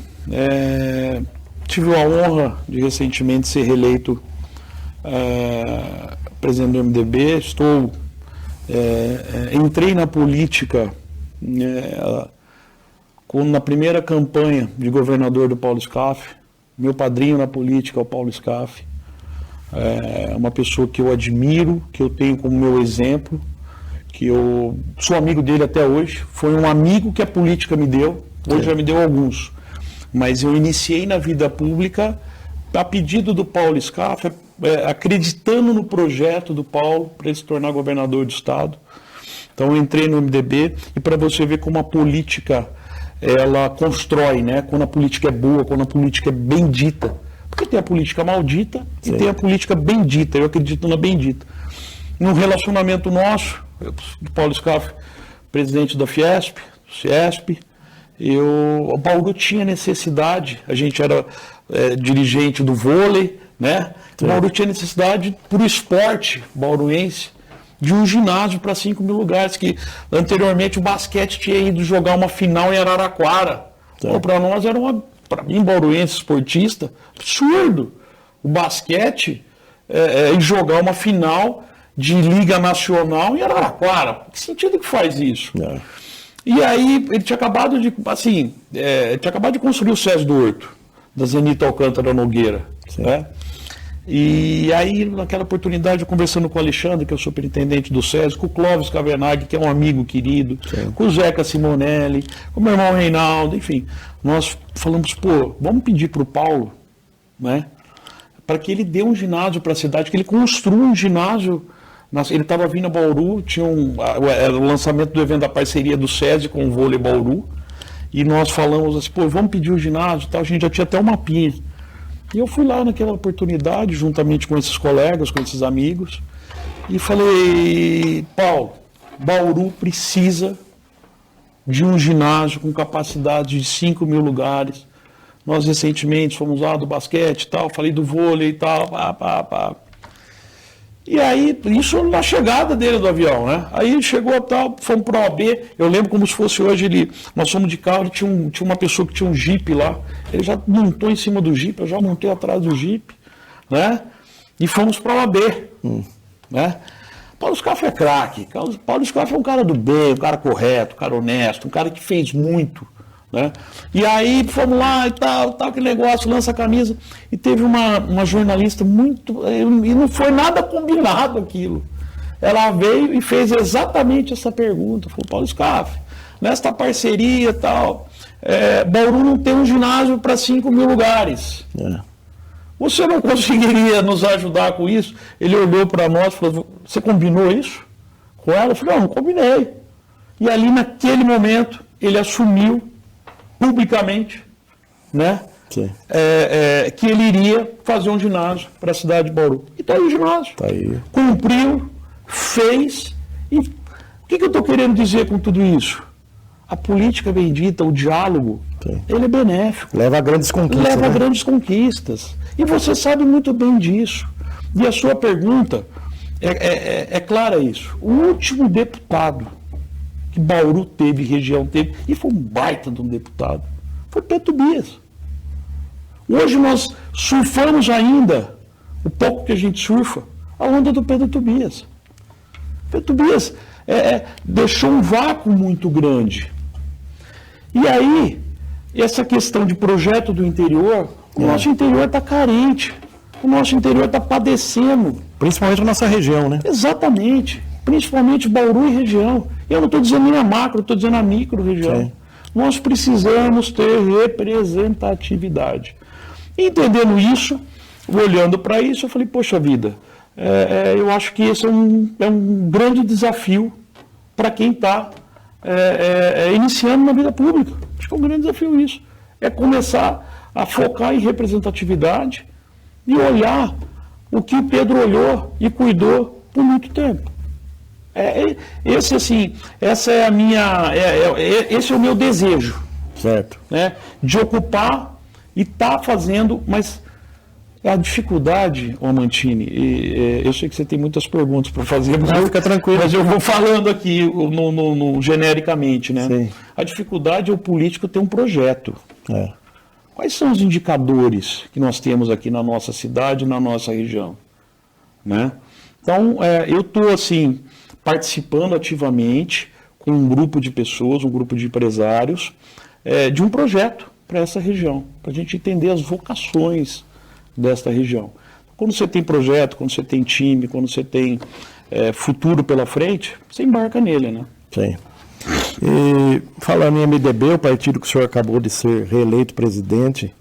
Speaker 2: tive a honra de recentemente ser reeleito presidente do MDB, entrei na política na primeira campanha de governador do Paulo Scaff. Meu padrinho na política é o Paulo Scaff. É uma pessoa que eu admiro, que eu tenho como meu exemplo, que eu sou amigo dele até hoje. Foi um amigo que a política me deu, hoje já me deu alguns. Mas eu iniciei na vida pública a pedido do Paulo Scaff, acreditando no projeto do Paulo para ele se tornar governador do estado. Então eu entrei no MDB e para você ver como a política ela constrói, né? Quando a política é boa, quando a política é bendita. Porque tem a política maldita e tem a política bendita, eu acredito na bendita. Num relacionamento nosso, Paulo Scaff, presidente da Fiesp, Ciesp, o Bauru tinha necessidade, a gente era dirigente do vôlei, né? O Bauru tinha necessidade, por esporte bauruense, de um ginásio para 5 mil lugares, que anteriormente o basquete tinha ido jogar uma final em Araraquara. Para nós era para mim, bauruense, esportista, absurdo. O basquete e jogar uma final de Liga Nacional em Araraquara. Que sentido que faz isso? E aí ele tinha acabado de, assim, tinha acabado de construir o SESI do Horto, da Zenita Alcântara Nogueira, né? E aí, naquela oportunidade, eu conversando com o Alexandre, que é o superintendente do SESI, com o Clóvis Cavernaghi, que é um amigo querido, com o Zeca Simonelli, com o meu irmão Reinaldo, enfim, nós falamos, vamos pedir para o Paulo, né, para que ele dê um ginásio para a cidade, que ele construa um ginásio. Ele estava vindo a Bauru, tinha o lançamento do evento da parceria do SESI com o Vôlei Bauru, e nós falamos assim, vamos pedir o ginásio e tal, a gente já tinha até um mapinha. E eu fui lá naquela oportunidade, juntamente com esses colegas, com esses amigos, e falei, Paulo, Bauru precisa de um ginásio com capacidade de 5 mil lugares. Nós recentemente fomos lá do basquete e tal, falei do vôlei e tal, E aí, isso na chegada dele do avião, né? Aí chegou tal, fomos para o OAB, eu lembro como se fosse hoje, nós fomos de carro, tinha uma pessoa que tinha um Jeep lá, ele já montou em cima do Jeep, eu já montei atrás do Jeep, né? E fomos para o OAB, né? Paulo Scaff é craque, Paulo Scaff é um cara do bem, um cara correto, um cara honesto, um cara que fez muito, né? E aí fomos lá e tal, aquele negócio, lança a camisa, e teve uma jornalista e não foi nada combinado aquilo. Ela veio e fez exatamente essa pergunta, falou, Paulo Scaff, nesta parceria e tal, Bauru não tem um ginásio para 5 mil lugares. Você não conseguiria nos ajudar com isso? Ele olhou para nós e falou, você combinou isso com ela? Eu falei, não combinei. E ali naquele momento ele assumiu publicamente, né, que ele iria fazer um ginásio para a cidade de Bauru. E está aí o ginásio. Tá aí. Cumpriu, fez. E o que eu estou querendo dizer com tudo isso? A política bendita, o diálogo, ele é benéfico.
Speaker 1: Leva a grandes conquistas.
Speaker 2: Leva a grandes conquistas. E você sabe muito bem disso. E a sua pergunta é clara isso. O último deputado que Bauru teve, região teve, e foi um baita de um deputado, foi Pedro Tobias. Hoje nós surfamos ainda, o pouco que a gente surfa, a onda do Pedro Tobias. Pedro Tobias deixou um vácuo muito grande. E aí, essa questão de projeto do interior, o nosso interior está carente, o nosso interior está padecendo.
Speaker 1: Principalmente a nossa região, né?
Speaker 2: Exatamente. Principalmente Bauru e região. Eu não estou dizendo nem a macro, estou dizendo a micro região. Nós precisamos ter representatividade. Entendendo isso, olhando para isso, eu falei, poxa vida, eu acho que esse é um grande desafio para quem está iniciando na vida pública. Acho que é um grande desafio isso. É começar a focar em representatividade e olhar o que o Pedro olhou e cuidou por muito tempo. Essa é a minha, esse é o meu desejo,
Speaker 1: certo,
Speaker 2: né, de ocupar e estar fazendo, mas a dificuldade, Mantini, eu sei que você tem muitas perguntas para fazer, mas
Speaker 1: fica tranquilo.
Speaker 2: Mas eu vou falando aqui genericamente, né?
Speaker 1: Sim.
Speaker 2: A dificuldade é o político ter um projeto. Quais são os indicadores que nós temos aqui na nossa cidade, na nossa região, né? Então, eu estou assim participando ativamente com um grupo de pessoas, um grupo de empresários, de um projeto para essa região, para a gente entender as vocações desta região. Quando você tem projeto, quando você tem time, quando você tem futuro pela frente, você embarca nele, né?
Speaker 1: Sim. E falando em MDB, o partido que o senhor acabou de ser reeleito presidente,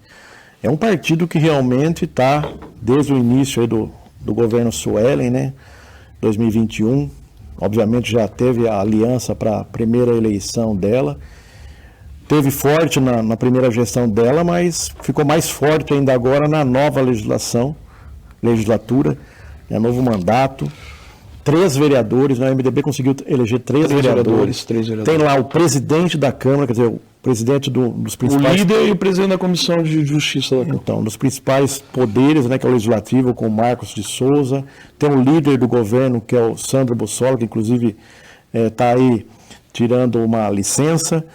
Speaker 1: é um partido que realmente está, desde o início aí do governo Suelen, né, 2021, obviamente já teve a aliança para a primeira eleição dela, teve forte na primeira gestão dela, mas ficou mais forte ainda agora na nova legislatura, novo mandato. 3 vereadores, né? O MDB conseguiu eleger 3 vereadores.
Speaker 2: 3 vereadores.
Speaker 1: Tem lá o presidente da Câmara, quer dizer, o presidente dos principais...
Speaker 2: O líder e o presidente da Comissão de Justiça da Câmara.
Speaker 1: Então, dos principais poderes, né, que é o Legislativo, com o Marcos de Souza. Tem o líder do governo, que é o Sandro Bussola, que inclusive está aí tirando uma licença.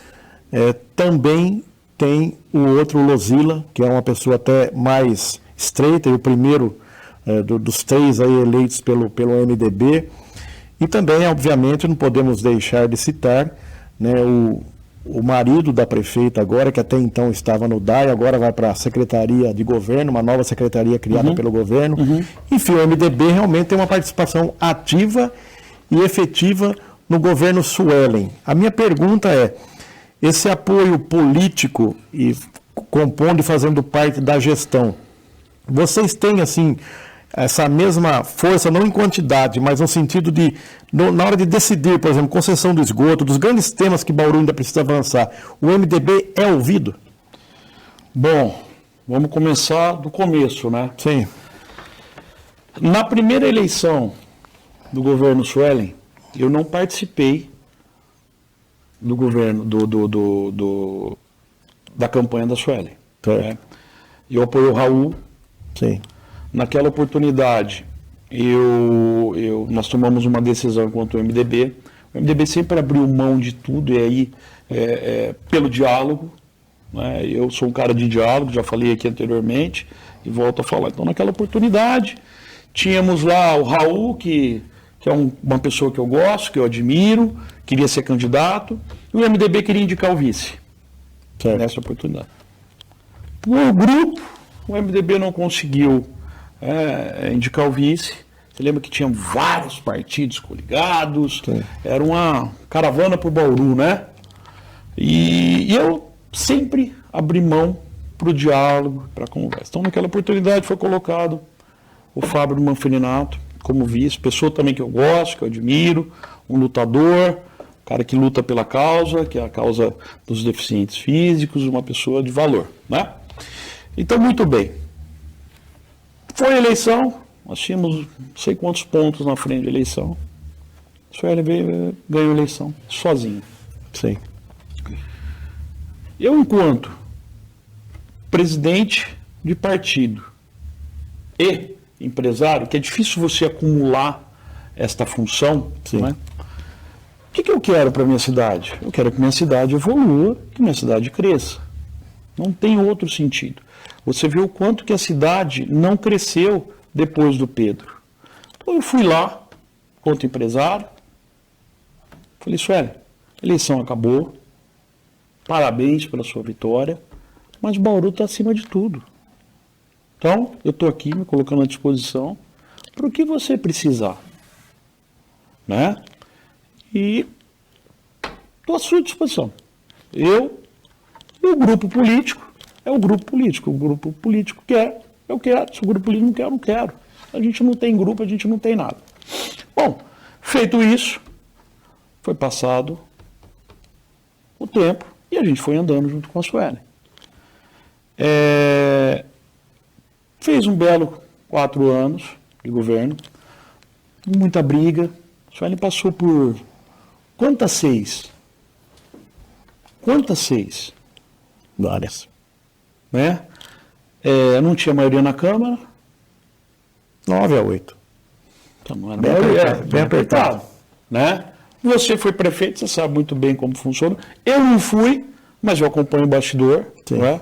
Speaker 1: Também tem o outro Lozila, que é uma pessoa até mais estreita, e o primeiro dos 3 aí eleitos pelo MDB. E também, obviamente, não podemos deixar de citar, né, o marido da prefeita agora, que até então estava no DAI, agora vai para a Secretaria de Governo, uma nova secretaria criada pelo governo. Enfim, o MDB realmente tem uma participação ativa e efetiva no governo Suelen. A minha pergunta é, esse apoio político e compondo e fazendo parte da gestão, vocês têm, assim, essa mesma força, não em quantidade, mas no sentido de, na hora de decidir, por exemplo, concessão do esgoto, dos grandes temas que Bauru ainda precisa avançar, o MDB é ouvido?
Speaker 2: Bom, vamos começar do começo, né?
Speaker 1: Sim.
Speaker 2: Na primeira eleição do governo Suelen, eu não participei do governo, da campanha da Suelen. Né? Eu apoiei o Raul.
Speaker 1: Sim.
Speaker 2: Naquela oportunidade, nós tomamos uma decisão quanto ao MDB. O MDB sempre abriu mão de tudo, e aí, pelo diálogo, né? Eu sou um cara de diálogo, já falei aqui anteriormente, e volto a falar. Então, naquela oportunidade, tínhamos lá o Raul, que é uma pessoa que eu gosto, que eu admiro, queria ser candidato, e o MDB queria indicar o vice, nessa oportunidade. Por grupo, o MDB não conseguiu indicar o vice. Você lembra que tinha vários partidos coligados, era uma caravana por Bauru, né? E eu sempre abri mão para o diálogo, para a conversa. Então, naquela oportunidade foi colocado o Fábio Manfrinato como vice, pessoa também que eu gosto, que eu admiro, um lutador, cara que luta pela causa, que é a causa dos deficientes físicos, uma pessoa de valor, né? Então, muito bem. Foi a eleição, nós tínhamos não sei quantos pontos na frente da eleição. O Suelen ganhou a eleição, sozinho.
Speaker 1: Sim.
Speaker 2: Eu, enquanto presidente de partido e empresário, que é difícil você acumular esta função, né? O que eu quero para a minha cidade? Eu quero que minha cidade evolua, que minha cidade cresça. Não tem outro sentido. Você vê o quanto que a cidade não cresceu depois do Pedro. Então eu fui lá, quanto empresário, falei, Suelen, a eleição acabou, parabéns pela sua vitória, mas Bauru está acima de tudo. Então, eu estou aqui me colocando à disposição para o que você precisar. Né? E estou à sua disposição. E o grupo político é o grupo político. O grupo político quer, eu quero. Se o grupo político não quer, eu não quero. A gente não tem grupo, a gente não tem nada. Bom, feito isso, foi passado o tempo e a gente foi andando junto com a Suelen. Fez um belo 4 anos de governo, muita briga. A Suelen passou por quantas 6? Quantas 6?
Speaker 1: Várias.
Speaker 2: Né? Não tinha maioria na Câmara.
Speaker 1: 9-8.
Speaker 2: Então não era bem apertado. Né? Você foi prefeito, você sabe muito bem como funciona. Eu não fui, mas eu acompanho o bastidor. Né?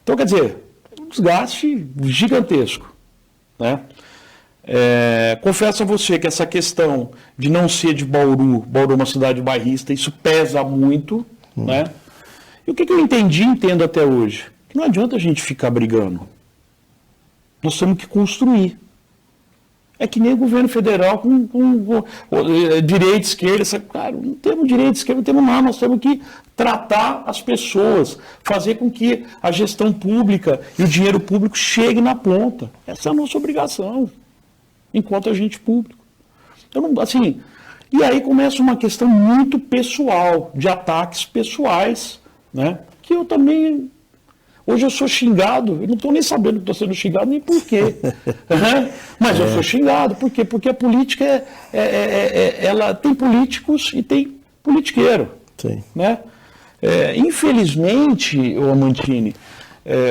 Speaker 2: Então, quer dizer, um desgaste gigantesco. Né? Confesso a você que essa questão de não ser de Bauru é uma cidade bairrista, isso pesa muito. Né? E o que eu entendo até hoje? Que não adianta a gente ficar brigando. Nós temos que construir. É que nem o governo federal com direita, esquerda. Cara, não temos direita, esquerda, não temos nada. Nós temos que tratar as pessoas, fazer com que a gestão pública e o dinheiro público chegue na ponta. Essa é a nossa obrigação, enquanto agente público. Eu não, assim, E aí começa uma questão muito pessoal, de ataques pessoais, né? Que eu também... Hoje eu sou xingado, eu não estou nem sabendo que estou sendo xingado, nem por quê. Mas eu sou xingado, por quê? Porque a política ela tem políticos e tem politiqueiro.
Speaker 1: Sim.
Speaker 2: Né? Infelizmente, ô Amantini,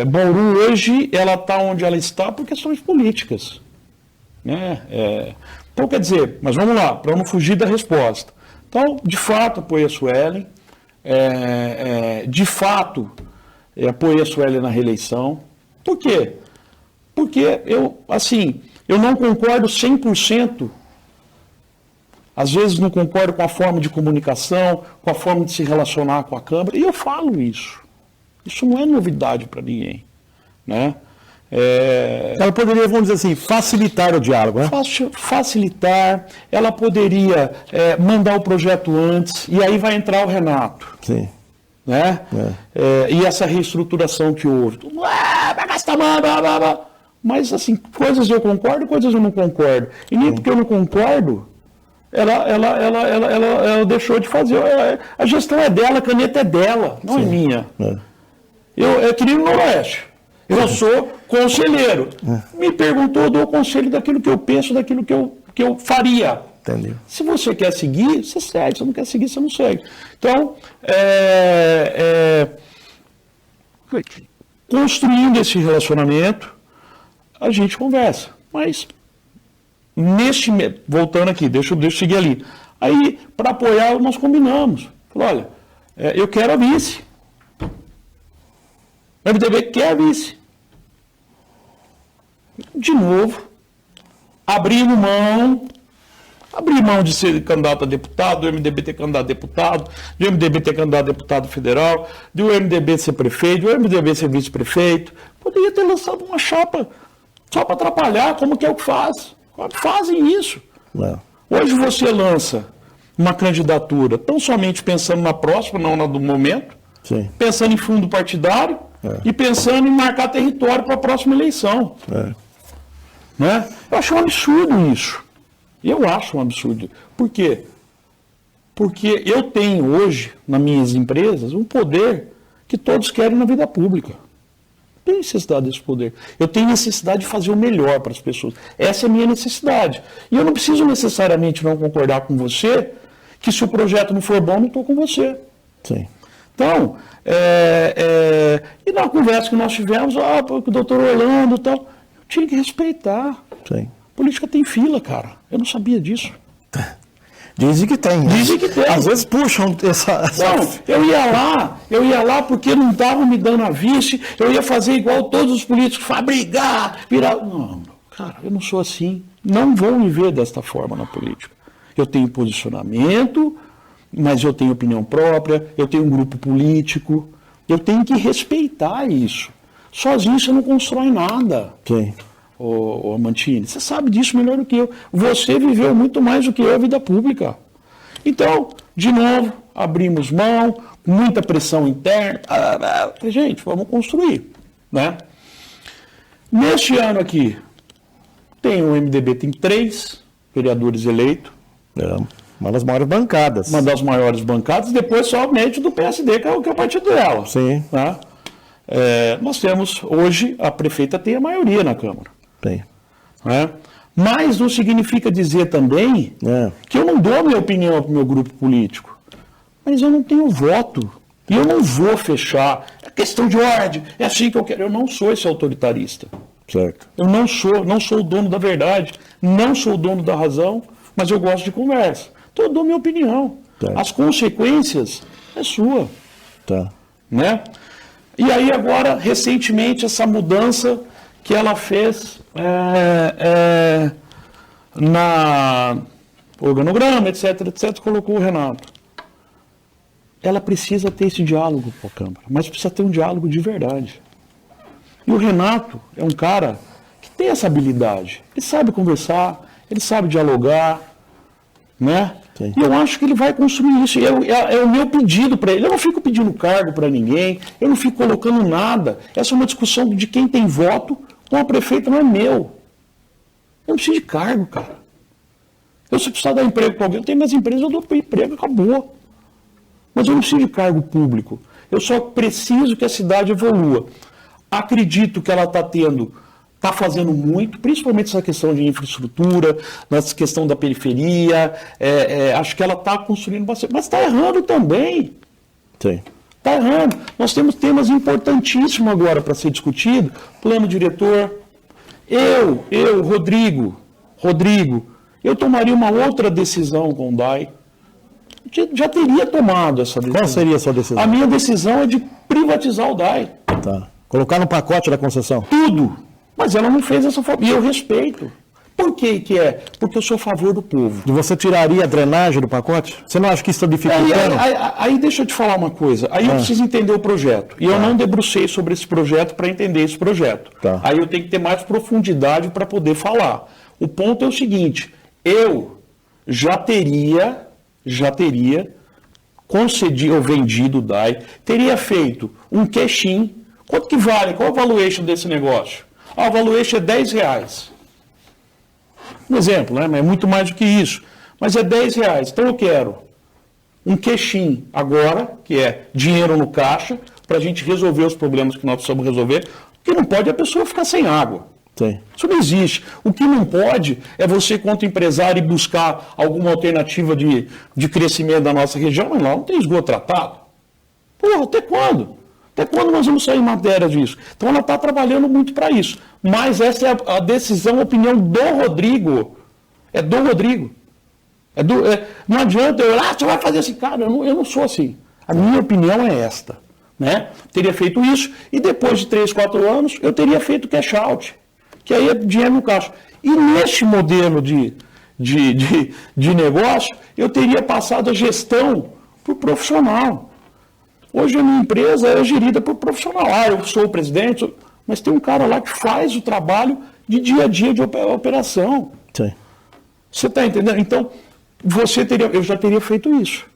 Speaker 2: Bauru hoje ela está onde ela está por questões políticas. Né? Então, quer dizer, mas vamos lá, para não fugir da resposta. Então, de fato, apoio a Suelen, de fato, apoio a Suelen na reeleição. Por quê? Porque eu não concordo 100%, às vezes não concordo com a forma de comunicação, com a forma de se relacionar com a Câmara, e eu falo isso. Isso não é novidade para ninguém. Né?
Speaker 1: Ela poderia, vamos dizer assim, facilitar o diálogo, né?
Speaker 2: Facilitar, ela poderia mandar o projeto antes, e aí vai entrar o Renato.
Speaker 1: Sim.
Speaker 2: Né? E essa reestruturação que houve. Vai gastar mais, blá, blá, blá. Mas, assim, coisas eu concordo, coisas eu não concordo. E nem porque eu não concordo, ela deixou de fazer. A gestão é dela, a caneta é dela, não é minha. Eu queria no Noroeste. Eu sou conselheiro. Me perguntou, eu dou o conselho daquilo que eu penso, daquilo que eu faria.
Speaker 1: Entendeu.
Speaker 2: Se você quer seguir, você segue. Se não quer seguir, você não segue. Então, construindo esse relacionamento, a gente conversa. Mas, voltando aqui, deixa eu seguir ali. Aí, para apoiar, nós combinamos. Falei, olha, eu quero a vice. O MDB quer a vice. De novo, abrir mão de ser candidato a deputado, do MDB ter candidato a deputado, do MDB ter candidato a deputado federal, do MDB ser prefeito, do MDB ser vice-prefeito. Poderia ter lançado uma chapa só para atrapalhar, como que é o que faz. Fazem isso. Hoje você lança uma candidatura tão somente pensando na próxima, não na do momento,
Speaker 1: sim,
Speaker 2: pensando em fundo partidário e pensando em marcar território para a próxima eleição. Né? Eu acho um absurdo isso. Eu acho um absurdo. Por quê? Porque eu tenho hoje, nas minhas empresas, um poder que todos querem na vida pública. Eu tenho necessidade desse poder. Eu tenho necessidade de fazer o melhor para as pessoas. Essa é a minha necessidade. E eu não preciso necessariamente não concordar com você, que se o projeto não for bom, não estou com você.
Speaker 1: Sim.
Speaker 2: Então, e na conversa que nós tivemos, o doutor Orlando e tal, eu tinha que respeitar.
Speaker 1: Sim.
Speaker 2: Política tem fila, cara. Eu não sabia disso.
Speaker 1: Dizem que tem.
Speaker 2: Dizem que tem.
Speaker 1: Às vezes puxam essa...
Speaker 2: Não, eu ia lá porque não estavam me dando a vice, eu ia fazer igual todos os políticos, brigar, virar... Não, cara, eu não sou assim. Não vão me ver desta forma na política. Eu tenho posicionamento, mas eu tenho opinião própria, eu tenho um grupo político, eu tenho que respeitar isso. Sozinho você não constrói nada.
Speaker 1: Sim.
Speaker 2: Ô Amantini, você sabe disso melhor do que eu. Você viveu muito mais do que eu a vida pública. Então, de novo, abrimos mão, muita pressão interna. Gente, vamos construir. Né? Neste ano aqui, o MDB tem 3 vereadores eleitos.
Speaker 1: Uma das maiores bancadas.
Speaker 2: Uma das maiores bancadas, depois somente do PSD, que é o partido dela.
Speaker 1: Sim.
Speaker 2: Né? Nós temos, hoje, a prefeita tem a maioria na Câmara.
Speaker 1: Sim.
Speaker 2: Né? Mas não significa dizer também que eu não dou a minha opinião para o meu grupo político. Mas eu não tenho voto. E eu não vou fechar. É questão de ordem. É assim que eu quero. Eu não sou esse autoritarista.
Speaker 1: Certo.
Speaker 2: Eu não sou o dono da verdade. Não sou o dono da razão. Mas eu gosto de conversa. Então eu dou minha opinião.
Speaker 1: Certo.
Speaker 2: As consequências é sua.
Speaker 1: Tá.
Speaker 2: Né? E aí agora, recentemente, essa mudança que ela fez na organograma, etc, colocou o Renato. Ela precisa ter esse diálogo com a Câmara, mas precisa ter um diálogo de verdade. E o Renato é um cara que tem essa habilidade. Ele sabe conversar, ele sabe dialogar, né?
Speaker 1: Sim.
Speaker 2: E eu acho que ele vai construir isso. E é o meu pedido para ele. Eu não fico pedindo cargo para ninguém, eu não fico colocando nada. Essa é uma discussão de quem tem voto com a prefeita, não é meu. Eu não preciso de cargo, cara. se precisar dar emprego para alguém, eu tenho minhas empresas, eu dou emprego, acabou. Mas eu não preciso de cargo público. Eu só preciso que a cidade evolua. Acredito que ela está fazendo muito, principalmente essa questão de infraestrutura, nessa questão da periferia. Acho que ela está construindo bastante, mas está errando também.
Speaker 1: Sim.
Speaker 2: Está errando. Nós temos temas importantíssimos agora para ser discutido. Plano diretor. Rodrigo, eu tomaria uma outra decisão com o DAI. Já teria tomado essa decisão.
Speaker 1: Qual seria a sua decisão?
Speaker 2: A minha decisão é de privatizar o DAI.
Speaker 1: Tá. Colocar no pacote da concessão.
Speaker 2: Tudo. Mas ela não fez essa forma. E eu respeito. Por que que é? Porque eu sou a favor do povo.
Speaker 1: E você tiraria a drenagem do pacote? Você não acha que isso está dificultando?
Speaker 2: Aí deixa eu te falar uma coisa. Aí eu preciso entender o projeto. E eu não debrucei sobre esse projeto para entender esse projeto.
Speaker 1: Tá.
Speaker 2: Aí eu tenho que ter mais profundidade para poder falar. O ponto é o seguinte. Eu já teria concedido ou vendido o DAI, teria feito um cash-in. Quanto que vale? Qual o valuation desse negócio? O valuation é R$10. Um exemplo, né? Mas é muito mais do que isso. Mas é R$10. Então eu quero um cash-in agora, que é dinheiro no caixa, para a gente resolver os problemas que nós precisamos resolver. O que não pode é a pessoa ficar sem água.
Speaker 1: Sim.
Speaker 2: Isso não existe. O que não pode é você, quanto empresário, ir buscar alguma alternativa de crescimento da nossa região, mas lá não tem esgoto tratado. Porra, até quando? Até quando nós vamos sair em matéria disso? Então ela está trabalhando muito para isso. Mas essa é a decisão, a opinião do Rodrigo. É do Rodrigo. Não adianta eu, você vai fazer assim, cara, eu não sou assim. A minha opinião é esta. Né? Teria feito isso e depois de 3, 4 anos eu teria feito cash out. Que aí é dinheiro no caixa. E neste modelo de negócio, eu teria passado a gestão para o profissional. Hoje a minha empresa é gerida por profissional. Eu sou o presidente, mas tem um cara lá que faz o trabalho de dia a dia de operação.
Speaker 1: Sim.
Speaker 2: Você está entendendo? Então, eu já teria feito isso.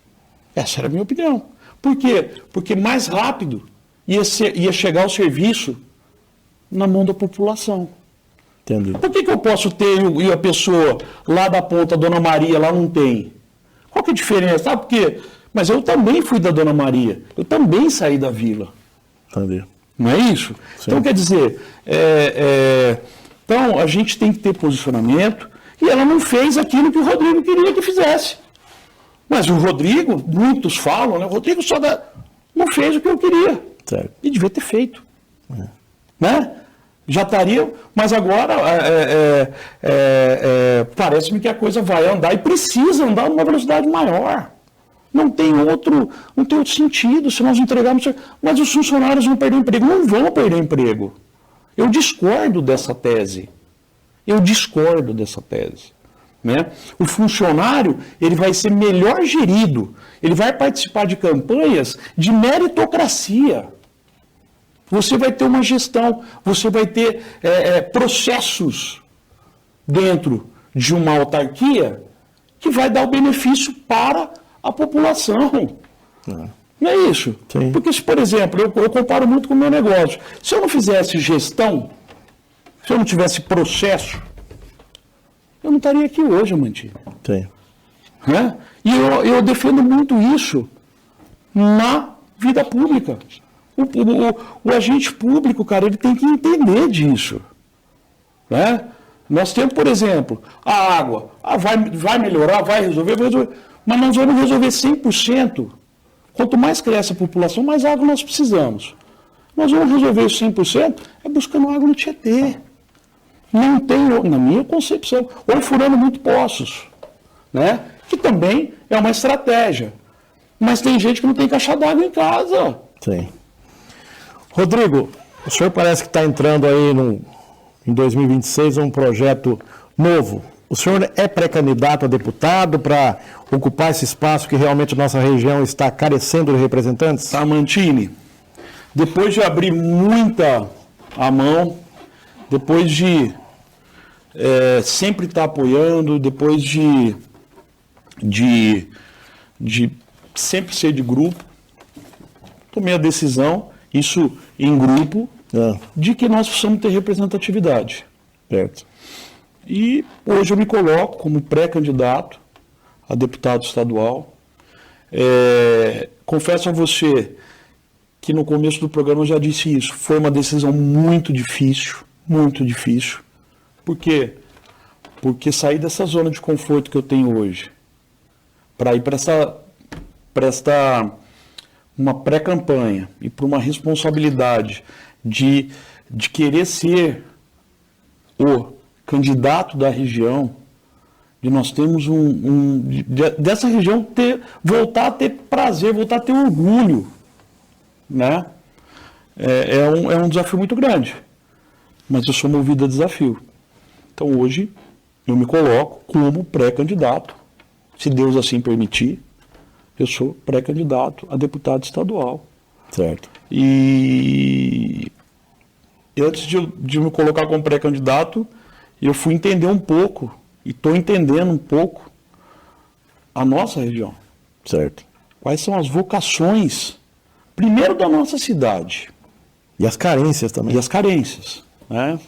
Speaker 2: Essa era a minha opinião. Por quê? Porque mais rápido ia chegar o serviço na mão da população.
Speaker 1: Entendi.
Speaker 2: Por que eu posso ter e a pessoa lá da ponta, a Dona Maria, lá não tem? Qual que é a diferença? Sabe por quê? Mas eu também fui da Dona Maria. Eu também saí da vila.
Speaker 1: Entendi.
Speaker 2: Não é isso? Sim. Então, quer dizer, então a gente tem que ter posicionamento e ela não fez aquilo que o Rodrigo queria que fizesse. Mas o Rodrigo, muitos falam, né? O Rodrigo não fez o que eu queria.
Speaker 1: Certo.
Speaker 2: E devia ter feito. Né? Já estaria, mas agora parece-me que a coisa vai andar e precisa andar numa velocidade maior. Não tem outro sentido se nós entregarmos. Mas os funcionários vão perder emprego. Não vão perder emprego. Eu discordo dessa tese. Né? O funcionário ele vai ser melhor gerido. Ele vai participar de campanhas de meritocracia. Você vai ter uma gestão, você vai ter processos dentro de uma autarquia que vai dar o benefício para a população. Não é isso?
Speaker 1: Sim.
Speaker 2: Porque se, por exemplo, eu comparo muito com o meu negócio. Se eu não fizesse gestão, se eu não tivesse processo, eu não estaria aqui hoje, Mantini.
Speaker 1: Sim.
Speaker 2: Né? E eu defendo muito isso na vida pública. O agente público, cara, ele tem que entender disso. Né? Nós temos, por exemplo, a água. Vai melhorar, vai resolver, mas nós vamos resolver 100%. Quanto mais cresce a população, mais água nós precisamos. Nós vamos resolver isso 100% buscando água no Tietê. Não tem, na minha concepção, ou furando muito poços. Né? Que também é uma estratégia. Mas tem gente que não tem caixa d'água em casa.
Speaker 1: Sim. Rodrigo, o senhor parece que está entrando aí em 2026 um projeto novo. O senhor é pré-candidato a deputado para ocupar esse espaço que realmente a nossa região está carecendo de representantes?
Speaker 2: Mantini, depois de abrir muita a mão, depois de sempre estar apoiando, depois de sempre ser de grupo, tomei a decisão, isso em grupo, de que nós precisamos ter representatividade.
Speaker 1: Certo.
Speaker 2: E hoje eu me coloco como pré-candidato a deputado estadual. Confesso a você que no começo do programa eu já disse isso. Foi uma decisão muito difícil, muito difícil. Por quê? Porque sair dessa zona de conforto que eu tenho hoje para ir para uma pré-campanha e para uma responsabilidade de querer ser o candidato da região, de nós termos dessa região voltar a ter prazer, voltar a ter orgulho, né? É um desafio muito grande, mas eu sou movido a desafio. Então hoje eu me coloco como pré-candidato, se Deus assim permitir, eu sou pré-candidato a deputado estadual.
Speaker 1: Certo.
Speaker 2: E antes de me colocar como pré-candidato, eu fui entender um pouco, e estou entendendo um pouco, a nossa região.
Speaker 1: Certo.
Speaker 2: Quais são as vocações, primeiro da nossa cidade.
Speaker 1: E as carências também.
Speaker 2: E as carências, né?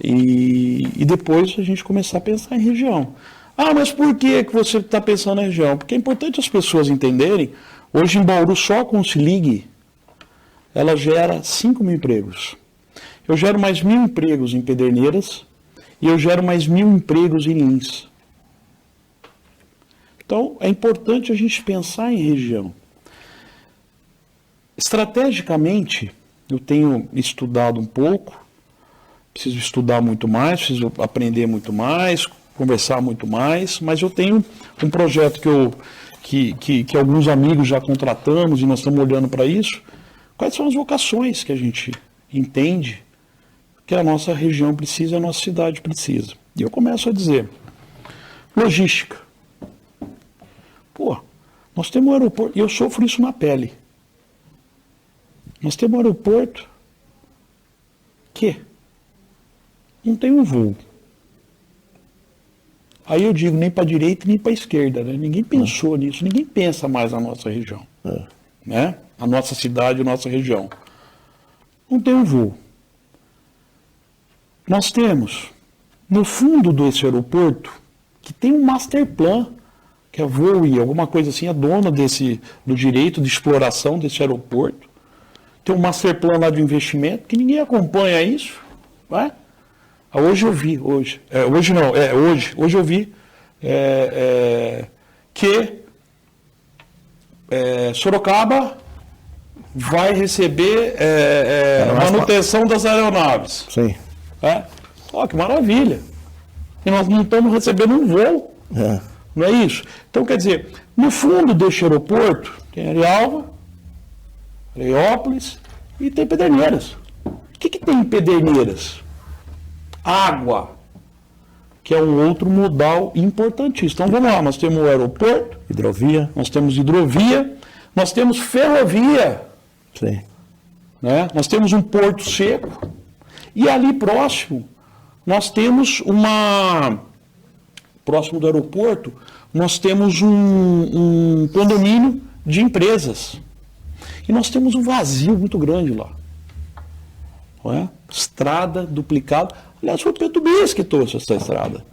Speaker 2: E depois a gente começar a pensar em região. Ah, mas por que você está pensando na região? Porque é importante as pessoas entenderem, hoje em Bauru só com o Se Ligue, ela gera 5 mil empregos. Eu gero mais 1.000 empregos em Pederneiras e eu gero mais 1.000 empregos em Lins. Então, é importante a gente pensar em região. Estrategicamente, eu tenho estudado um pouco, preciso estudar muito mais, preciso aprender muito mais, conversar muito mais, mas eu tenho um projeto que alguns amigos já contratamos e nós estamos olhando para isso. Quais são as vocações que a gente entende que a nossa região precisa, a nossa cidade precisa? E eu começo a dizer, logística. Pô, nós temos um aeroporto, e eu sofro isso na pele. Nós temos um aeroporto que não tem um voo. Aí eu digo, nem para a direita nem para a esquerda, né? Ninguém pensou nisso, ninguém pensa mais na nossa região. Né? A nossa cidade, a nossa região. Não tem um voo. Nós temos, no fundo desse aeroporto, que tem um master plan, que a Voe, alguma coisa assim, é dona do direito de exploração desse aeroporto. Tem um master plan lá de investimento, que ninguém acompanha isso. Né? Hoje eu vi, hoje eu vi que Sorocaba vai receber manutenção das aeronaves.
Speaker 1: Sim.
Speaker 2: Que maravilha. E nós não estamos recebendo um voo. Não é isso? Então, quer dizer, no fundo deste aeroporto, tem Arialva, Areiópolis e tem Pederneiras. O que tem em Pederneiras? Água, que é um outro modal importantíssimo. Então vamos lá, nós temos o aeroporto,
Speaker 1: hidrovia,
Speaker 2: nós temos hidrovia, nós temos ferrovia,
Speaker 1: sim,
Speaker 2: né? Nós temos um porto seco, e ali próximo, nós temos próximo do aeroporto, nós temos um condomínio de empresas. E nós temos um vazio muito grande lá. Não é? Estrada duplicada. Aliás, foi o Pedro Bis que trouxe essa estrada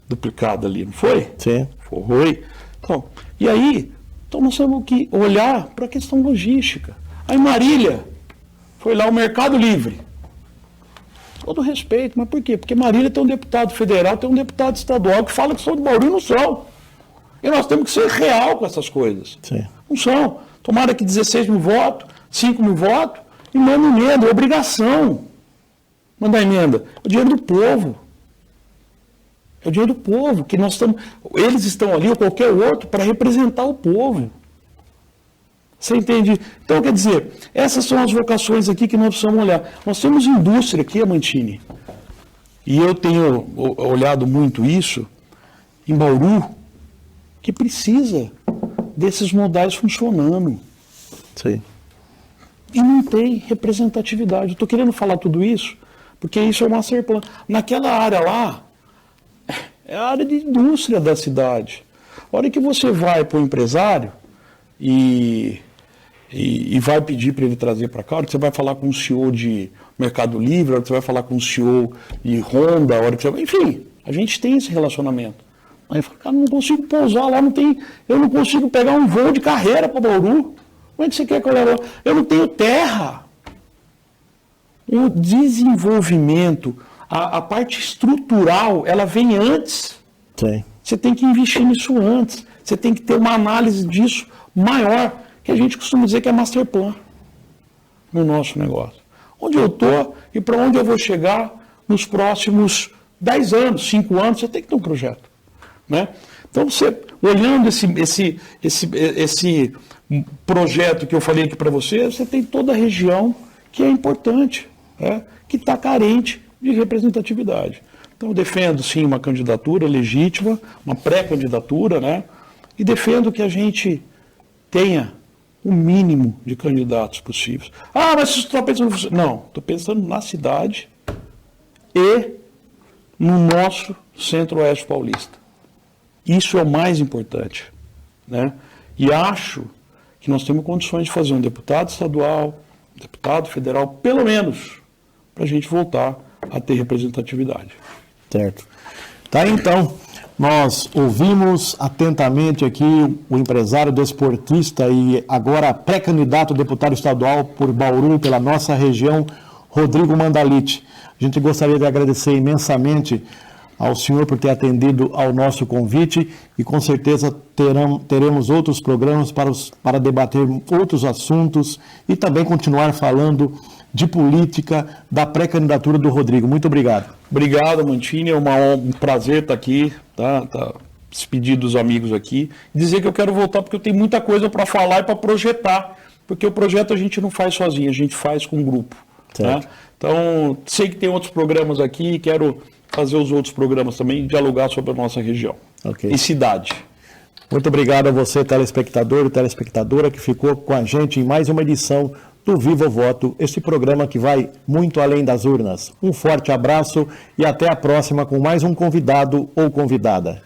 Speaker 2: duplicada ali, não foi?
Speaker 1: Sim.
Speaker 2: Foi. Então, e aí, nós temos que olhar para a questão logística. Aí Marília foi lá o Mercado Livre. Todo respeito, mas por quê? Porque Marília tem um deputado federal, tem um deputado estadual que fala que são de Bauru e não são. E nós temos que ser real com essas coisas.
Speaker 1: Sim.
Speaker 2: Não são. Tomara que 16 mil votos, 5 mil votos, e manda emenda, é obrigação. Mandar emenda. É o dinheiro do povo. É o dinheiro do povo, que nós estamos. Eles estão ali, ou qualquer outro, para representar o povo. Você entende? Então, quer dizer, essas são as vocações aqui que nós precisamos olhar. Nós temos indústria aqui, Amantini. E eu tenho olhado muito isso em Bauru, que precisa desses modais funcionando.
Speaker 1: Sim.
Speaker 2: E não tem representatividade. Estou querendo falar tudo isso, porque isso é o master plan. Naquela área lá, é a área de indústria da cidade. A hora que você vai para o empresário e vai pedir para ele trazer para cá, a hora que você vai falar com o CEO de Mercado Livre, a hora que você vai falar com o CEO de Honda, a hora que você vai... Enfim, A gente tem esse relacionamento. Aí eu falo, cara, não consigo pousar lá, eu não consigo pegar um voo de carreira para Bauru. Como é que você quer que eu leve? Eu não tenho terra. O desenvolvimento, a parte estrutural, ela vem antes.
Speaker 1: Sim.
Speaker 2: Você tem que investir nisso antes. Você tem que ter uma análise disso maior, que a gente costuma dizer que é master plan no nosso negócio. Onde eu estou e para onde eu vou chegar nos próximos 10 anos, 5 anos, você tem que ter um projeto. Né? Então, você, olhando esse projeto que eu falei aqui para você, você tem toda a região que é importante, né? Que está carente de representatividade. Então, eu defendo, sim, uma candidatura legítima, uma pré-candidatura, né? E defendo que a gente tenha o mínimo de candidatos possíveis. Ah, mas você está pensando... Não, estou pensando na cidade e no nosso Centro-Oeste Paulista. Isso é o mais importante, né? E acho que nós temos condições de fazer um deputado estadual, deputado federal, pelo menos, para a gente voltar a ter representatividade.
Speaker 1: Certo. Tá, então, nós ouvimos atentamente aqui o empresário desportista e agora pré-candidato a deputado estadual por Bauru, pela nossa região, Rodrigo Mandaliti. A gente gostaria de agradecer imensamente ao senhor por ter atendido ao nosso convite e com certeza teremos outros programas para debater outros assuntos e também continuar falando de política da pré-candidatura do Rodrigo. Muito obrigado.
Speaker 2: Obrigado, Mantini. É um prazer estar aqui, tá? Despedir dos amigos aqui. Dizer que eu quero voltar porque eu tenho muita coisa para falar e para projetar. Porque o projeto a gente não faz sozinho, a gente faz com um grupo. Tá? Então, sei que tem outros programas aqui, quero fazer os outros programas também, dialogar sobre a nossa região e cidade.
Speaker 1: Muito obrigado a você, telespectador e telespectadora, que ficou com a gente em mais uma edição do Viva o Voto, este programa que vai muito além das urnas. Um forte abraço e até a próxima com mais um convidado ou convidada.